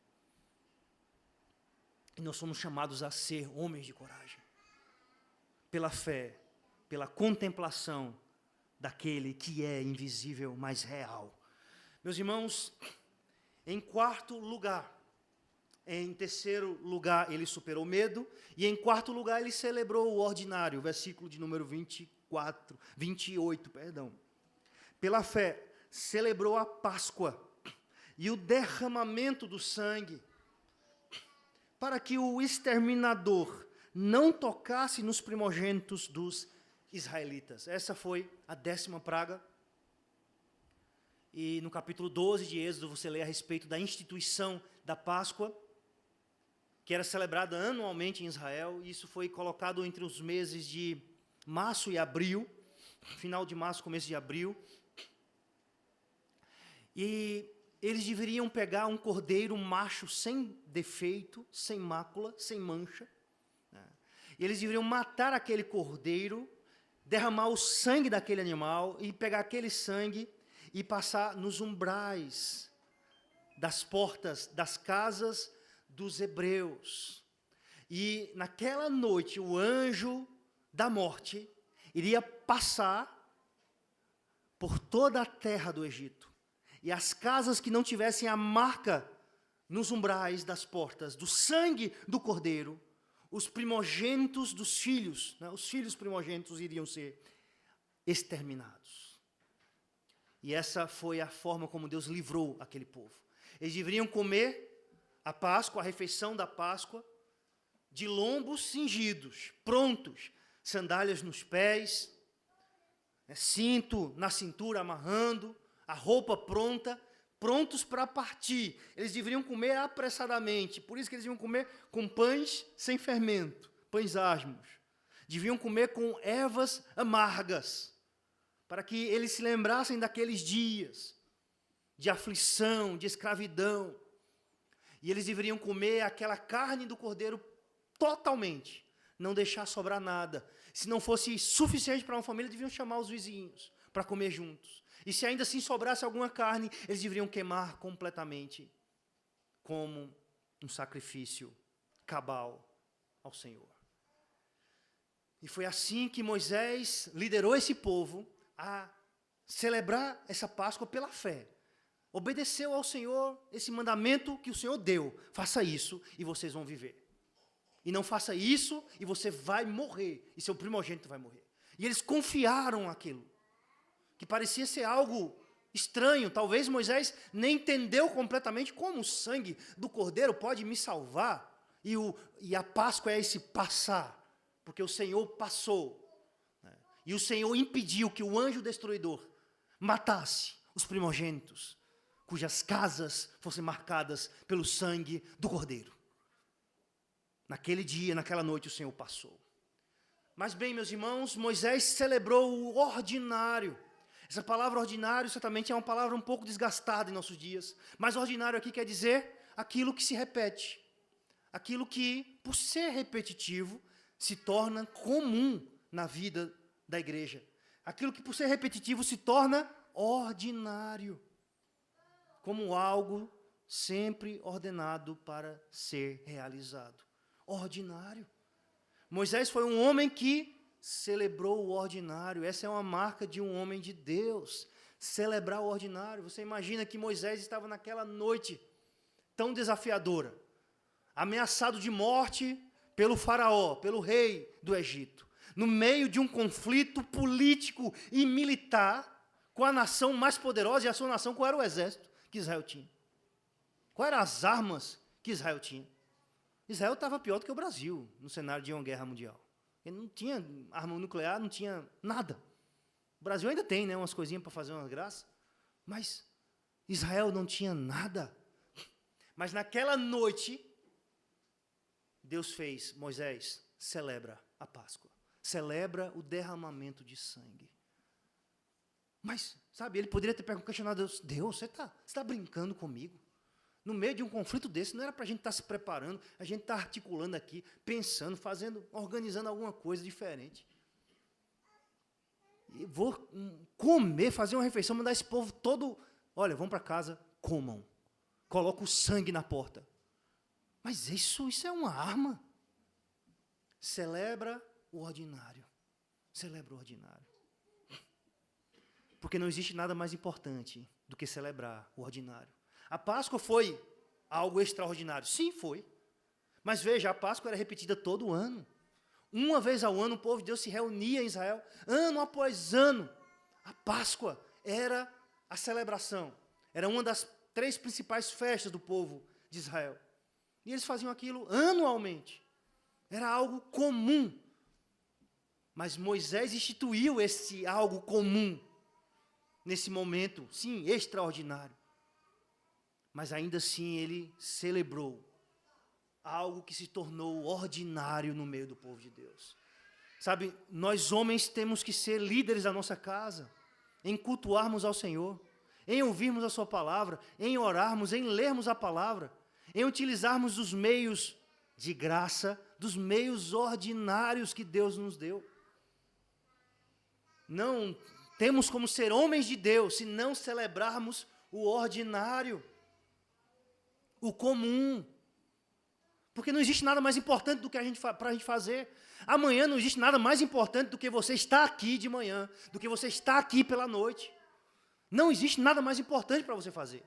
E nós somos chamados a ser homens de coragem. Pela fé, pela contemplação daquele que é invisível, mas real. Meus irmãos, em quarto lugar, em terceiro lugar, ele superou o medo, e em quarto lugar, ele celebrou o ordinário, versículo de número 28. Pela fé, celebrou a Páscoa e o derramamento do sangue, para que o exterminador não tocasse nos primogênitos dos israelitas. Essa foi a 10ª praga. E no capítulo 12 de Êxodo, você lê a respeito da instituição da Páscoa, que era celebrada anualmente em Israel. E isso foi colocado entre os meses de março e abril, final de março, começo de abril. E eles deveriam pegar um cordeiro macho sem defeito, sem mácula, sem mancha. E eles deveriam matar aquele cordeiro, derramar o sangue daquele animal e pegar aquele sangue e passar nos umbrais das portas das casas dos hebreus. E naquela noite o anjo da morte iria passar por toda a terra do Egito. E as casas que não tivessem a marca nos umbrais das portas do sangue do cordeiro, os primogênitos dos filhos, os filhos primogênitos iriam ser exterminados. E essa foi a forma como Deus livrou aquele povo. Eles deveriam comer a Páscoa, a refeição da Páscoa, de lombos cingidos, prontos, sandálias nos pés, cinto na cintura amarrando, a roupa pronta, prontos para partir. Eles deveriam comer apressadamente, por isso que eles iam comer com pães sem fermento, pães asmos. Deviam comer com ervas amargas, para que eles se lembrassem daqueles dias de aflição, de escravidão. E eles deveriam comer aquela carne do cordeiro totalmente, não deixar sobrar nada. Se não fosse suficiente para uma família, deviam chamar os vizinhos para comer juntos. E se ainda assim sobrasse alguma carne, eles deveriam queimar completamente, como um sacrifício cabal ao Senhor. E foi assim que Moisés liderou esse povo a celebrar essa Páscoa pela fé. Obedeceu ao Senhor esse mandamento que o Senhor deu. Faça isso e vocês vão viver. E não faça isso e você vai morrer. E seu primogênito vai morrer. E eles confiaram naquilo, que parecia ser algo estranho. Talvez Moisés nem entendeu completamente como o sangue do cordeiro pode me salvar. E a Páscoa é esse passar, porque o Senhor passou. E o Senhor impediu que o anjo destruidor matasse os primogênitos, cujas casas fossem marcadas pelo sangue do cordeiro. Naquele dia, naquela noite, o Senhor passou. Mas bem, meus irmãos, Moisés celebrou o ordinário. Essa palavra ordinário certamente é uma palavra um pouco desgastada em nossos dias. Mas ordinário aqui quer dizer aquilo que se repete. Aquilo que, por ser repetitivo, se torna comum na vida da igreja. Aquilo que, por ser repetitivo, se torna ordinário. Como algo sempre ordenado para ser realizado. Ordinário. Moisés foi um homem que celebrou o ordinário. Essa é uma marca de um homem de Deus. Celebrar o ordinário. Você imagina que Moisés estava naquela noite tão desafiadora, ameaçado de morte pelo faraó, pelo rei do Egito, no meio de um conflito político e militar com a nação mais poderosa. E a sua nação, qual era o exército que Israel tinha? Quais eram as armas que Israel tinha? Israel estava pior do que o Brasil no cenário de uma guerra mundial. Ele não tinha arma nuclear, não tinha nada. O Brasil ainda tem, né, umas coisinhas para fazer umas graças, mas Israel não tinha nada. Mas naquela noite, Deus fez: Moisés, celebra a Páscoa, celebra o derramamento de sangue. Mas, sabe, ele poderia ter questionado Deus, você está brincando comigo? No meio de um conflito desse, não era para a gente estar se preparando, a gente está articulando aqui, pensando, fazendo, organizando alguma coisa diferente. E vou comer, fazer uma refeição, mandar esse povo todo, olha, vão para casa, comam. Coloca o sangue na porta. Mas isso é uma arma. Celebra o ordinário. Celebra o ordinário. Porque não existe nada mais importante do que celebrar o ordinário. A Páscoa foi algo extraordinário. Sim, foi. Mas veja, a Páscoa era repetida todo ano. Uma vez ao ano o povo de Deus se reunia em Israel, ano após ano. A Páscoa era a celebração. Era uma das 3 principais festas do povo de Israel. E eles faziam aquilo anualmente. Era algo comum. Mas Moisés instituiu esse algo comum nesse momento, sim, extraordinário. Mas ainda assim ele celebrou algo que se tornou ordinário no meio do povo de Deus. Sabe, nós homens temos que ser líderes da nossa casa, em cultuarmos ao Senhor, em ouvirmos a sua palavra, em orarmos, em lermos a palavra, em utilizarmos os meios de graça, dos meios ordinários que Deus nos deu. Não temos como ser homens de Deus se não celebrarmos o ordinário, o comum. Porque não existe nada mais importante do que para a gente fazer. Amanhã não existe nada mais importante do que você estar aqui de manhã, do que você estar aqui pela noite. Não existe nada mais importante para você fazer.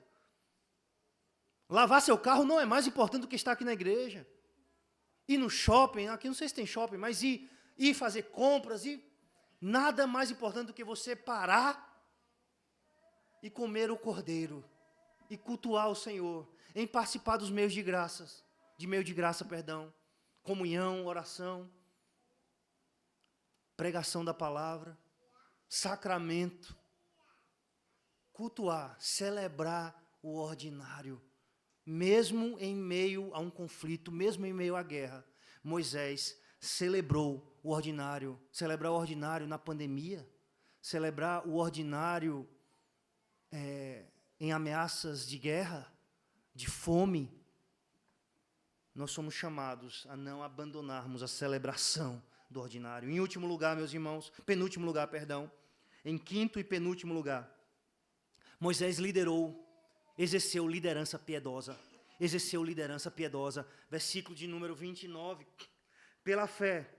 Lavar seu carro não é mais importante do que estar aqui na igreja. Ir no shopping, aqui não sei se tem shopping, mas ir fazer compras, nada mais importante do que você parar e comer o cordeiro, e cultuar o Senhor, em participar dos meios de graças, comunhão, oração, pregação da palavra. sacramento, cultuar, celebrar o ordinário. Mesmo em meio a um conflito, mesmo em meio à guerra, Moisés celebrou o ordinário. Celebrar o ordinário na pandemia, celebrar o ordinário em ameaças de guerra, de fome. Nós somos chamados a não abandonarmos a celebração do ordinário. Em último lugar, meus irmãos, penúltimo lugar, perdão, em quinto e penúltimo lugar, Moisés exerceu liderança piedosa. Exerceu liderança piedosa. Versículo de número 29. Pela fé,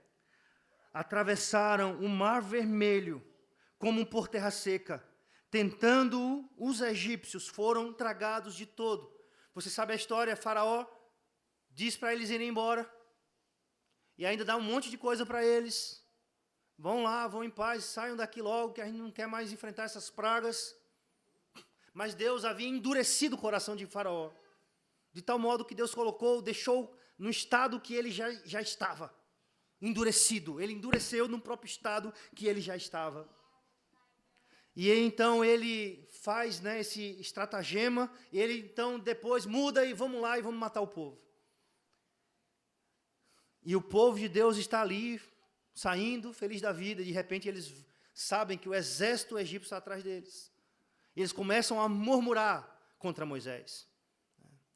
atravessaram o mar vermelho como por terra seca. Tentando os egípcios, foram tragados de todo. Você sabe a história? Faraó diz para eles irem embora. E ainda dá um monte de coisa para eles. Vão lá, vão em paz, saiam daqui logo, que a gente não quer mais enfrentar essas pragas. Mas Deus havia endurecido o coração de Faraó, de tal modo que Deus deixou no estado que ele já estava, endurecido. Ele endureceu no próprio estado que ele já estava. E então ele faz esse estratagema, e ele então depois muda e vamos lá e vamos matar o povo. E o povo de Deus está ali, saindo, feliz da vida, e de repente eles sabem que o exército egípcio está atrás deles. E eles começam a murmurar contra Moisés.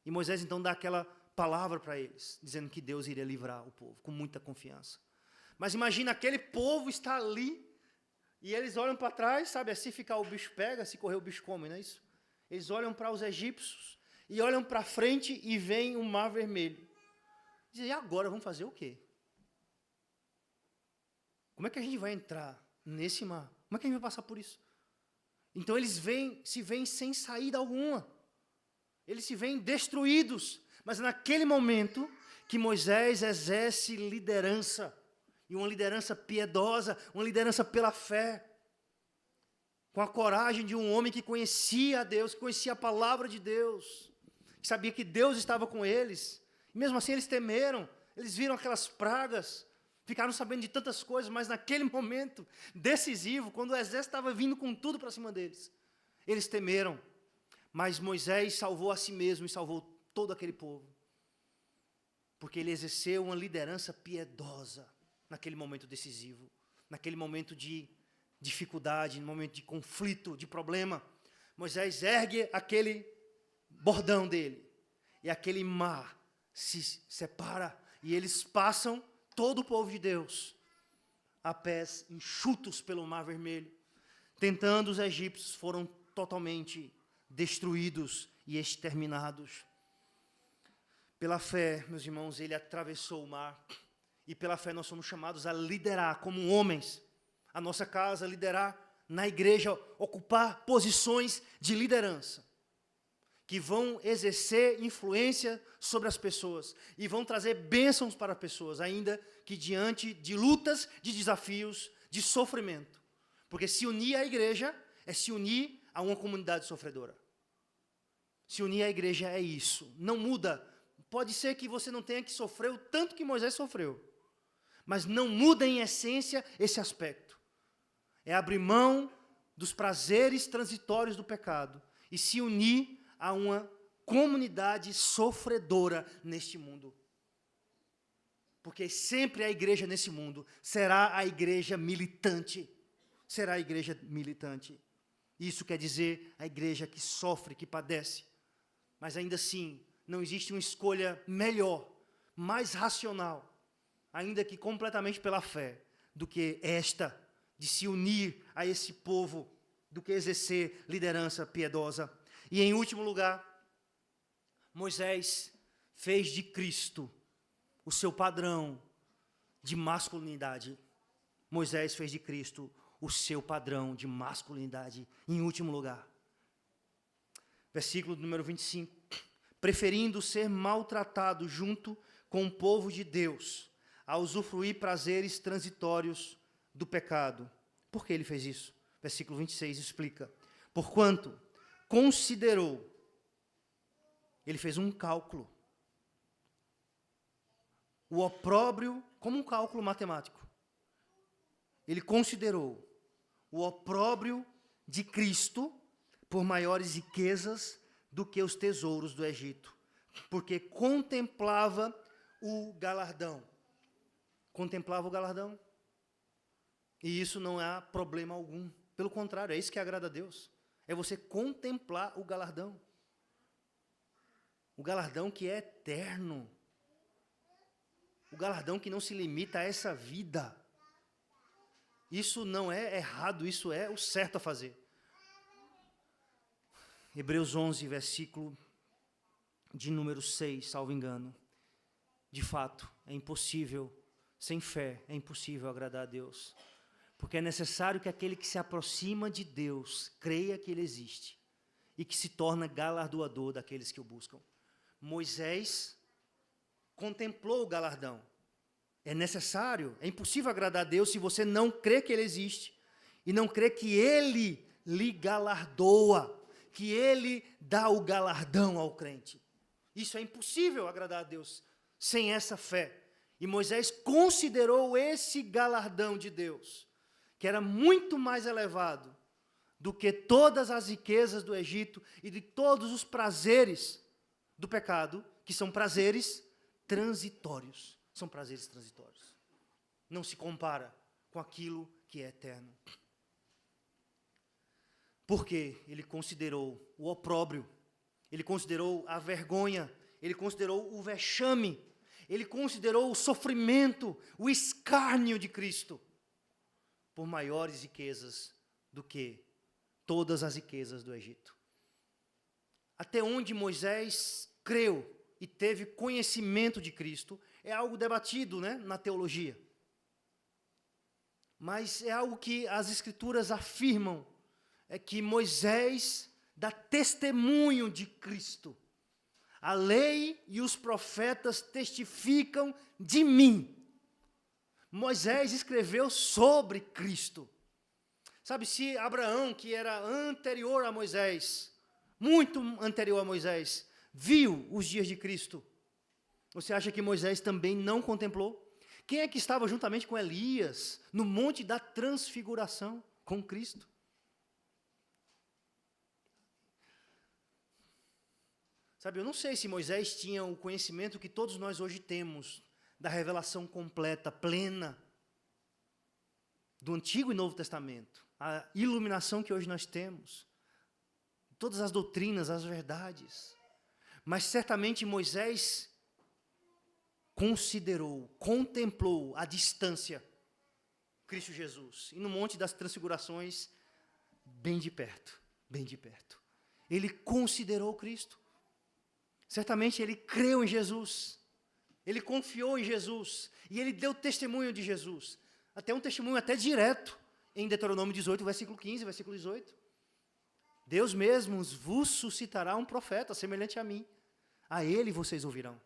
E Moisés então dá aquela palavra para eles, dizendo que Deus iria livrar o povo, com muita confiança. Mas imagina, aquele povo está ali, e eles olham para trás, sabe, se ficar o bicho pega, se correr o bicho come, não é isso? Eles olham para os egípcios, e olham para frente e veem o mar vermelho. Dizem, e agora, vamos fazer o quê? Como é que a gente vai entrar nesse mar? Como é que a gente vai passar por isso? Então eles se veem sem saída alguma. Eles se veem destruídos. Mas naquele momento que Moisés exerce liderança, e uma liderança piedosa, uma liderança pela fé, com a coragem de um homem que conhecia a Deus, que conhecia a palavra de Deus, que sabia que Deus estava com eles. E mesmo assim eles temeram, eles viram aquelas pragas, ficaram sabendo de tantas coisas, mas naquele momento decisivo, quando o exército estava vindo com tudo para cima deles, eles temeram. Mas Moisés salvou a si mesmo e salvou todo aquele povo, porque ele exerceu uma liderança piedosa naquele momento decisivo, naquele momento de dificuldade, no momento de conflito, de problema. Moisés ergue aquele bordão dele, e aquele mar se separa, e eles passam, todo o povo de Deus, a pés enxutos pelo mar vermelho. Tentando os egípcios, foram totalmente destruídos e exterminados. Pela fé, meus irmãos, ele atravessou o mar, e pela fé nós somos chamados a liderar como homens, a nossa casa, liderar na igreja, ocupar posições de liderança, que vão exercer influência sobre as pessoas, e vão trazer bênçãos para as pessoas, ainda que diante de lutas, de desafios, de sofrimento. Porque se unir à igreja é se unir a uma comunidade sofredora. Se unir à igreja é isso, não muda. Pode ser que você não tenha que sofrer o tanto que Moisés sofreu, mas não muda em essência esse aspecto. É abrir mão dos prazeres transitórios do pecado e se unir a uma comunidade sofredora neste mundo. Porque sempre a igreja nesse mundo será a igreja militante. Será a igreja militante. Isso quer dizer a igreja que sofre, que padece. Mas ainda assim, não existe uma escolha melhor, mais racional, ainda que completamente pela fé, do que esta, de se unir a esse povo, do que exercer liderança piedosa. E em último lugar, Moisés fez de Cristo o seu padrão de masculinidade. Moisés fez de Cristo o seu padrão de masculinidade. Em último lugar, versículo número 25. Preferindo ser maltratado junto com o povo de Deus, a usufruir prazeres transitórios do pecado. Por que ele fez isso? Versículo 26 explica. Porquanto considerou, ele fez um cálculo, o opróbrio como um cálculo matemático. Ele considerou o opróbrio de Cristo por maiores riquezas do que os tesouros do Egito, porque contemplava o galardão. Contemplava o galardão. E isso não há problema algum. Pelo contrário, é isso que agrada a Deus. É você contemplar o galardão. O galardão que é eterno. O galardão que não se limita a essa vida. Isso não é errado, isso é o certo a fazer. Hebreus 11, versículo de número 6, salvo engano. De fato, é impossível, sem fé, é impossível agradar a Deus. Porque é necessário que aquele que se aproxima de Deus creia que Ele existe e que se torna galardoador daqueles que o buscam. Moisés contemplou o galardão. É necessário, é impossível agradar a Deus se você não crê que Ele existe e não crê que Ele lhe galardoa, que Ele dá o galardão ao crente. Isso é impossível agradar a Deus sem essa fé. E Moisés considerou esse galardão de Deus, que era muito mais elevado do que todas as riquezas do Egito e de todos os prazeres do pecado, que são prazeres transitórios. São prazeres transitórios. Não se compara com aquilo que é eterno. Porque ele considerou o opróbrio, ele considerou a vergonha, ele considerou o vexame, ele considerou o sofrimento, o escárnio de Cristo, por maiores riquezas do que todas as riquezas do Egito. Até onde Moisés creu e teve conhecimento de Cristo é algo debatido, né, na teologia. Mas é algo que as Escrituras afirmam, é que Moisés dá testemunho de Cristo. A lei e os profetas testificam de mim. Moisés escreveu sobre Cristo. Sabe, se Abraão, que era anterior a Moisés, muito anterior a Moisés, viu os dias de Cristo, você acha que Moisés também não contemplou? Quem é que estava juntamente com Elias no monte da transfiguração com Cristo? Sabe, eu não sei se Moisés tinha o conhecimento que todos nós hoje temos, da revelação completa, plena, do Antigo e Novo Testamento, a iluminação que hoje nós temos, todas as doutrinas, as verdades. Mas certamente Moisés considerou, contemplou a distância, Cristo Jesus, e no Monte das Transfigurações, bem de perto, bem de perto. Ele considerou Cristo. Certamente ele creu em Jesus, ele confiou em Jesus, e ele deu testemunho de Jesus, até um testemunho até direto, em Deuteronômio 18, versículo 15, versículo 18. Deus mesmo vos suscitará um profeta semelhante a mim, a ele vocês ouvirão.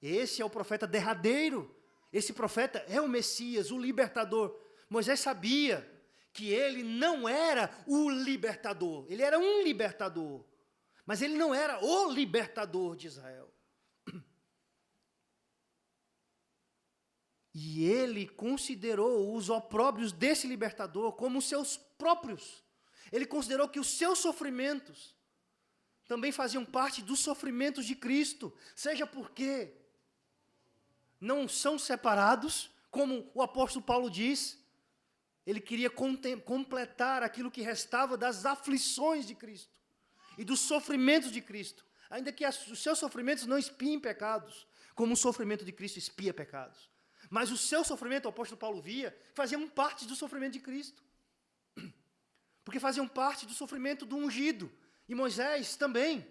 Esse é o profeta derradeiro, esse profeta é o Messias, o libertador. Moisés sabia que ele não era o libertador, ele era um libertador, mas ele não era o libertador de Israel. E ele considerou os opróbrios desse libertador como seus próprios. Ele considerou que os seus sofrimentos também faziam parte dos sofrimentos de Cristo, seja porque não são separados, como o apóstolo Paulo diz, ele queria completar aquilo que restava das aflições de Cristo e dos sofrimentos de Cristo, ainda que os seus sofrimentos não espiem pecados, como o sofrimento de Cristo espia pecados. Mas o seu sofrimento, o apóstolo Paulo via, faziam parte do sofrimento de Cristo. Porque faziam parte do sofrimento do ungido. E Moisés também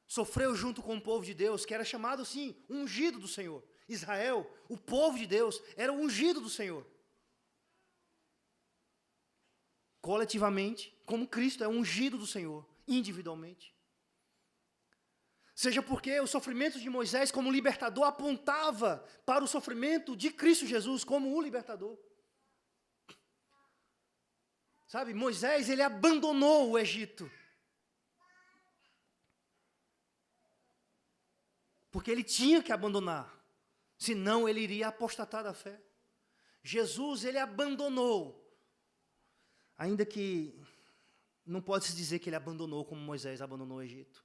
sofreu junto com o povo de Deus, que era chamado, sim, ungido do Senhor. Israel, o povo de Deus, era o ungido do Senhor. Coletivamente, como Cristo é ungido do Senhor, individualmente. Seja porque o sofrimento de Moisés como libertador apontava para o sofrimento de Cristo Jesus como o libertador. Sabe, Moisés, ele abandonou o Egito. Porque ele tinha que abandonar, senão ele iria apostatar da fé. Jesus, ele abandonou Ainda que não pode-se dizer que ele abandonou como Moisés abandonou o Egito.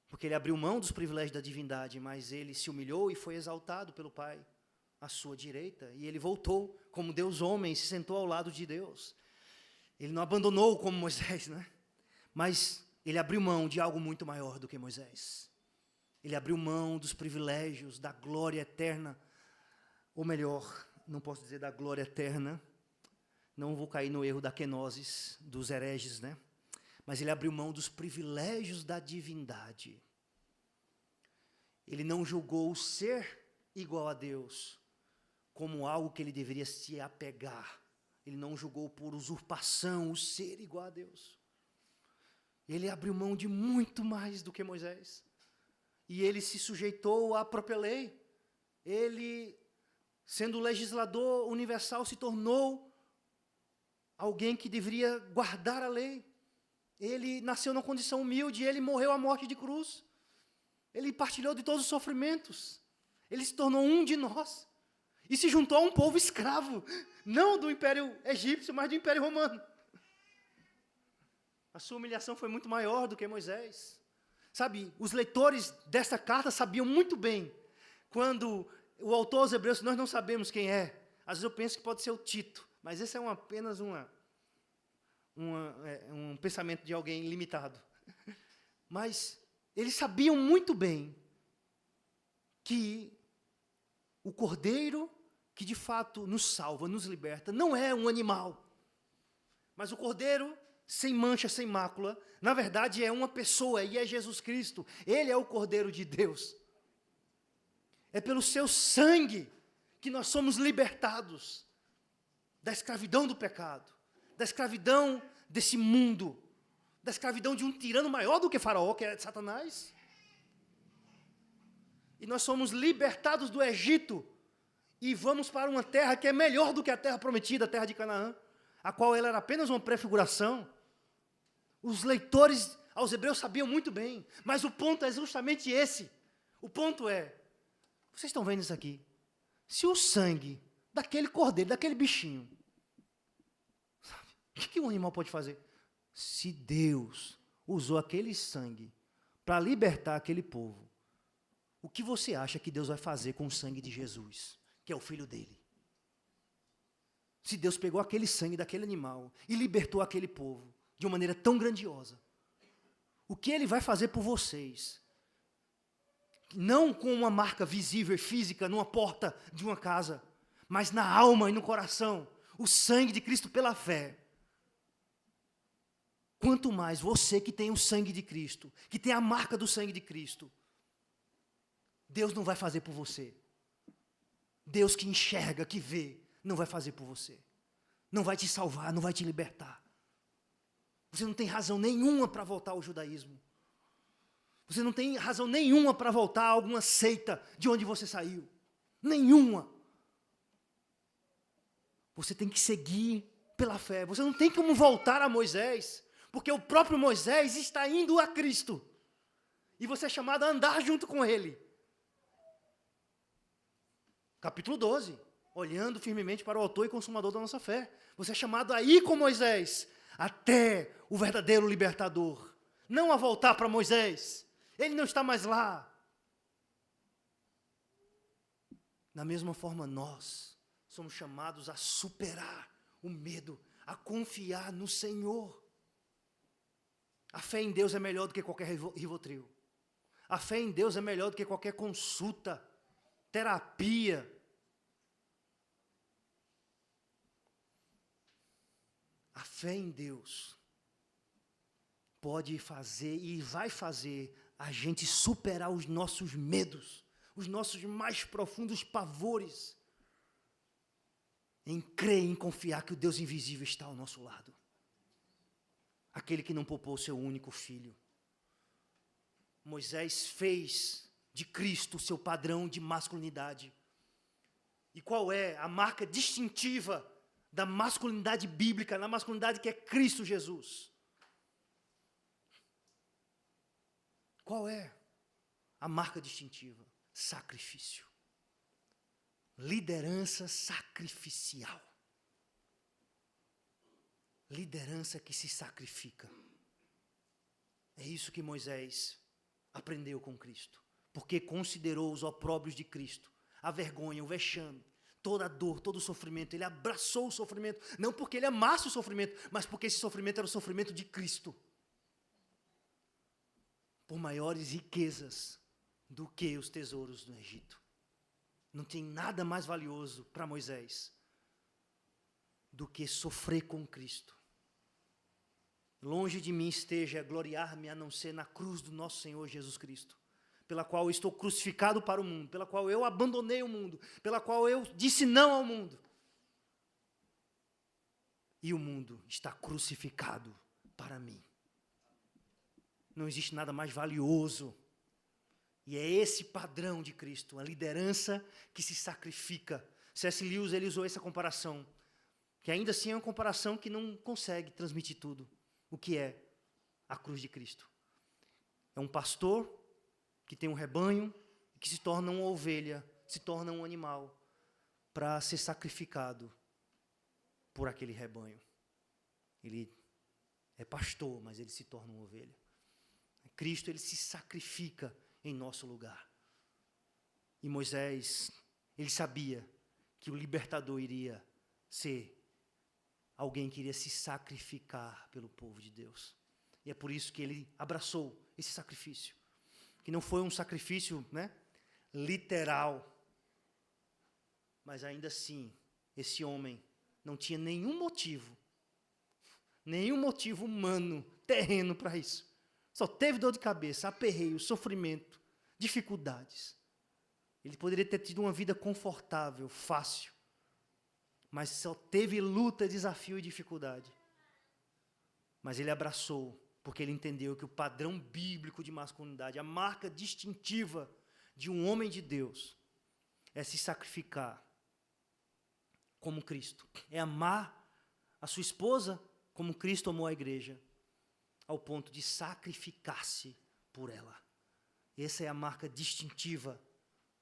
Porque ele abriu mão dos privilégios da divindade, mas ele se humilhou e foi exaltado pelo Pai à sua direita. E ele voltou como Deus homem e se sentou ao lado de Deus. Ele não abandonou como Moisés, né? Mas ele abriu mão de algo muito maior do que Moisés. Ele abriu mão dos privilégios, da glória eterna. Ou melhor, não posso dizer da glória eterna. Não vou cair no erro da kenosis, dos hereges, né? Mas ele abriu mão dos privilégios da divindade. Ele não julgou o ser igual a Deus como algo que ele deveria se apegar. Ele não julgou por usurpação o ser igual a Deus. Ele abriu mão de muito mais do que Moisés. E ele se sujeitou à própria lei. Ele, sendo legislador universal, se tornou alguém que deveria guardar a lei. Ele nasceu numa condição humilde, ele morreu à morte de cruz. Ele partilhou de todos os sofrimentos. Ele se tornou um de nós. E se juntou a um povo escravo, não do Império Egípcio, mas do Império Romano. A sua humilhação foi muito maior do que Moisés. Sabe, os leitores dessa carta sabiam muito bem, quando o autor aos Hebreus, nós não sabemos quem é. Às vezes eu penso que pode ser o Tito, mas esse é apenas um pensamento de alguém limitado. Mas eles sabiam muito bem que o Cordeiro, que de fato nos salva, nos liberta, não é um animal. Mas o Cordeiro, sem mancha, sem mácula, na verdade é uma pessoa, e é Jesus Cristo. Ele é o Cordeiro de Deus. É pelo seu sangue que nós somos libertados da escravidão do pecado, da escravidão desse mundo, da escravidão de um tirano maior do que Faraó, que é Satanás. E nós somos libertados do Egito e vamos para uma terra que é melhor do que a terra prometida, a terra de Canaã, a qual ela era apenas uma prefiguração. Os leitores aos Hebreus sabiam muito bem, mas o ponto é justamente esse. O ponto é, vocês estão vendo isso aqui? Se o sangue daquele cordeiro, daquele bichinho, sabe, o que um animal pode fazer? Se Deus usou aquele sangue para libertar aquele povo, o que você acha que Deus vai fazer com o sangue de Jesus, que é o filho dele? Se Deus pegou aquele sangue daquele animal e libertou aquele povo de uma maneira tão grandiosa, o que ele vai fazer por vocês? Não com uma marca visível e física numa porta de uma casa, mas na alma e no coração, o sangue de Cristo pela fé. Quanto mais você que tem o sangue de Cristo, que tem a marca do sangue de Cristo, Deus não vai fazer por você. Deus que enxerga, que vê, não vai fazer por você. Não vai te salvar, não vai te libertar. Você não tem razão nenhuma para voltar ao judaísmo. Você não tem razão nenhuma para voltar a alguma seita de onde você saiu. Nenhuma. Você tem que seguir pela fé. Você não tem como voltar a Moisés, porque o próprio Moisés está indo a Cristo. E você é chamado a andar junto com ele. Capítulo 12. Olhando firmemente para o autor e consumador da nossa fé. Você é chamado a ir com Moisés até o verdadeiro libertador. Não a voltar para Moisés. Ele não está mais lá. Da mesma forma, nós somos chamados a superar o medo, a confiar no Senhor. A fé em Deus é melhor do que qualquer Rivotril. A fé em Deus é melhor do que qualquer consulta, terapia. A fé em Deus pode fazer e vai fazer a gente superar os nossos medos, os nossos mais profundos pavores, em crer, em confiar que o Deus invisível está ao nosso lado. Aquele que não poupou o seu único filho. Moisés fez de Cristo o seu padrão de masculinidade. E qual é a marca distintiva da masculinidade bíblica, na masculinidade que é Cristo Jesus? Qual é a marca distintiva? Sacrifício. Liderança sacrificial. liderança que se sacrifica. É isso que Moisés aprendeu com Cristo, porque considerou os opróbrios de Cristo, a vergonha, o vexame, toda a dor, todo o sofrimento. Ele abraçou o sofrimento, não porque ele amasse o sofrimento, mas porque esse sofrimento era o sofrimento de Cristo. Por maiores riquezas do que os tesouros do Egito. Não tem nada mais valioso para Moisés do que sofrer com Cristo. Longe de mim esteja gloriar-me a não ser na cruz do nosso Senhor Jesus Cristo, pela qual eu estou crucificado para o mundo, pela qual eu abandonei o mundo, pela qual eu disse não ao mundo. E o mundo está crucificado para mim. Não existe nada mais valioso. E é esse padrão de Cristo, a liderança que se sacrifica. C.S. Lewis, ele usou essa comparação, que ainda assim é uma comparação que não consegue transmitir tudo. O que é a cruz de Cristo? É um pastor que tem um rebanho, que se torna uma ovelha, se torna um animal, para ser sacrificado por aquele rebanho. Ele é pastor, mas ele se torna uma ovelha. Cristo, ele se sacrifica em nosso lugar. E Moisés, ele sabia que o libertador iria ser alguém que iria se sacrificar pelo povo de Deus. E é por isso que ele abraçou esse sacrifício. Que não foi um sacrifício, literal. Mas ainda assim, esse homem não tinha nenhum motivo humano, terreno para isso. Só teve dor de cabeça, aperreio, sofrimento, dificuldades. Ele poderia ter tido uma vida confortável, fácil, mas só teve luta, desafio e dificuldade. Mas ele abraçou, porque ele entendeu que o padrão bíblico de masculinidade, a marca distintiva de um homem de Deus, é se sacrificar como Cristo. É amar a sua esposa como Cristo amou a igreja, ao ponto de sacrificar-se por ela. Essa é a marca distintiva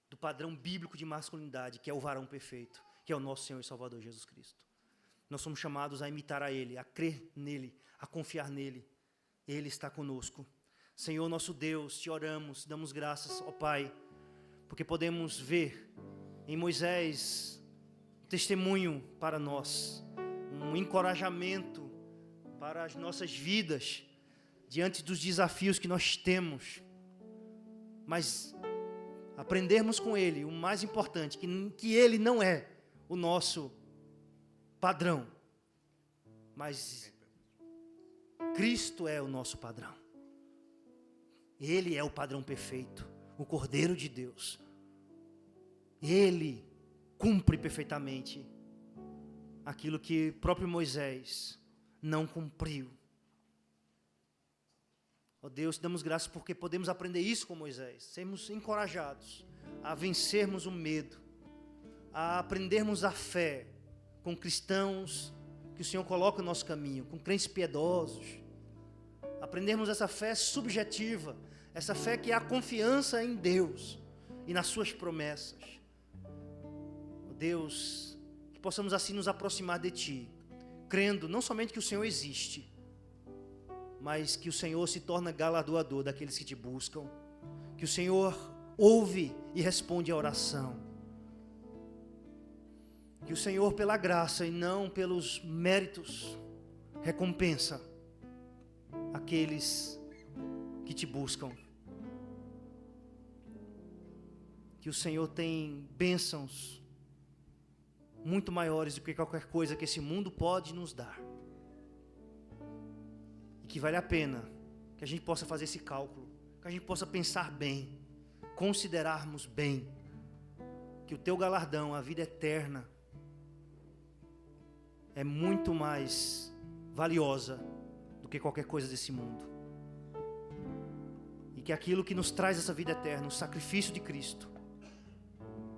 do padrão bíblico de masculinidade, que é o varão perfeito, que é o nosso Senhor e Salvador Jesus Cristo. Nós somos chamados a imitar a Ele, a crer nele, a confiar nele. Ele está conosco. Senhor nosso Deus, te oramos, damos graças, ó Pai, porque podemos ver em Moisés um testemunho para nós, um encorajamento para as nossas vidas, diante dos desafios que nós temos, mas aprendermos com ele, o mais importante, que ele não é o nosso padrão, mas Cristo é o nosso padrão. Ele é o padrão perfeito, o Cordeiro de Deus. Ele cumpre perfeitamente aquilo que o próprio Moisés não cumpriu. Ó Deus, te damos graças porque podemos aprender isso com Moisés, sermos encorajados a vencermos o medo, a aprendermos a fé com cristãos que o Senhor coloca no nosso caminho, com crentes piedosos, aprendermos essa fé subjetiva, essa fé que é a confiança em Deus e nas suas promessas. Ó Deus, que possamos assim nos aproximar de Ti, crendo não somente que o Senhor existe, mas que o Senhor se torna galardoador daqueles que te buscam, que o Senhor ouve e responde à oração, que o Senhor, pela graça e não pelos méritos, recompensa aqueles que te buscam, que o Senhor tem bênçãos muito maiores do que qualquer coisa que esse mundo pode nos dar. E que vale a pena que a gente possa fazer esse cálculo, que a gente possa pensar bem, considerarmos bem, que o teu galardão, a vida eterna, é muito mais valiosa do que qualquer coisa desse mundo. E que aquilo que nos traz essa vida eterna, o sacrifício de Cristo,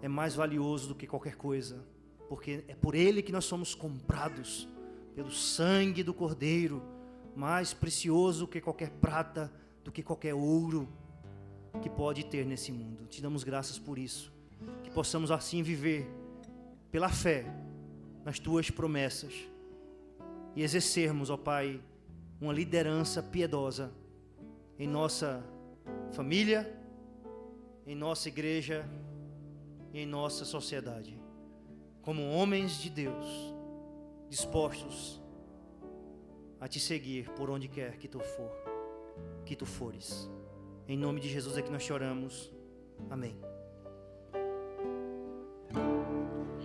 é mais valioso do que qualquer coisa, porque é por Ele que nós somos comprados, pelo sangue do Cordeiro, mais precioso que qualquer prata, do que qualquer ouro que pode ter nesse mundo. Te damos graças por isso, que possamos assim viver pela fé nas Tuas promessas, e exercermos, ó Pai, uma liderança piedosa em nossa família, em nossa igreja e em nossa sociedade, como homens de Deus, dispostos a te seguir por onde quer que tu fores. Em nome de Jesus é que nós te oramos. Amém.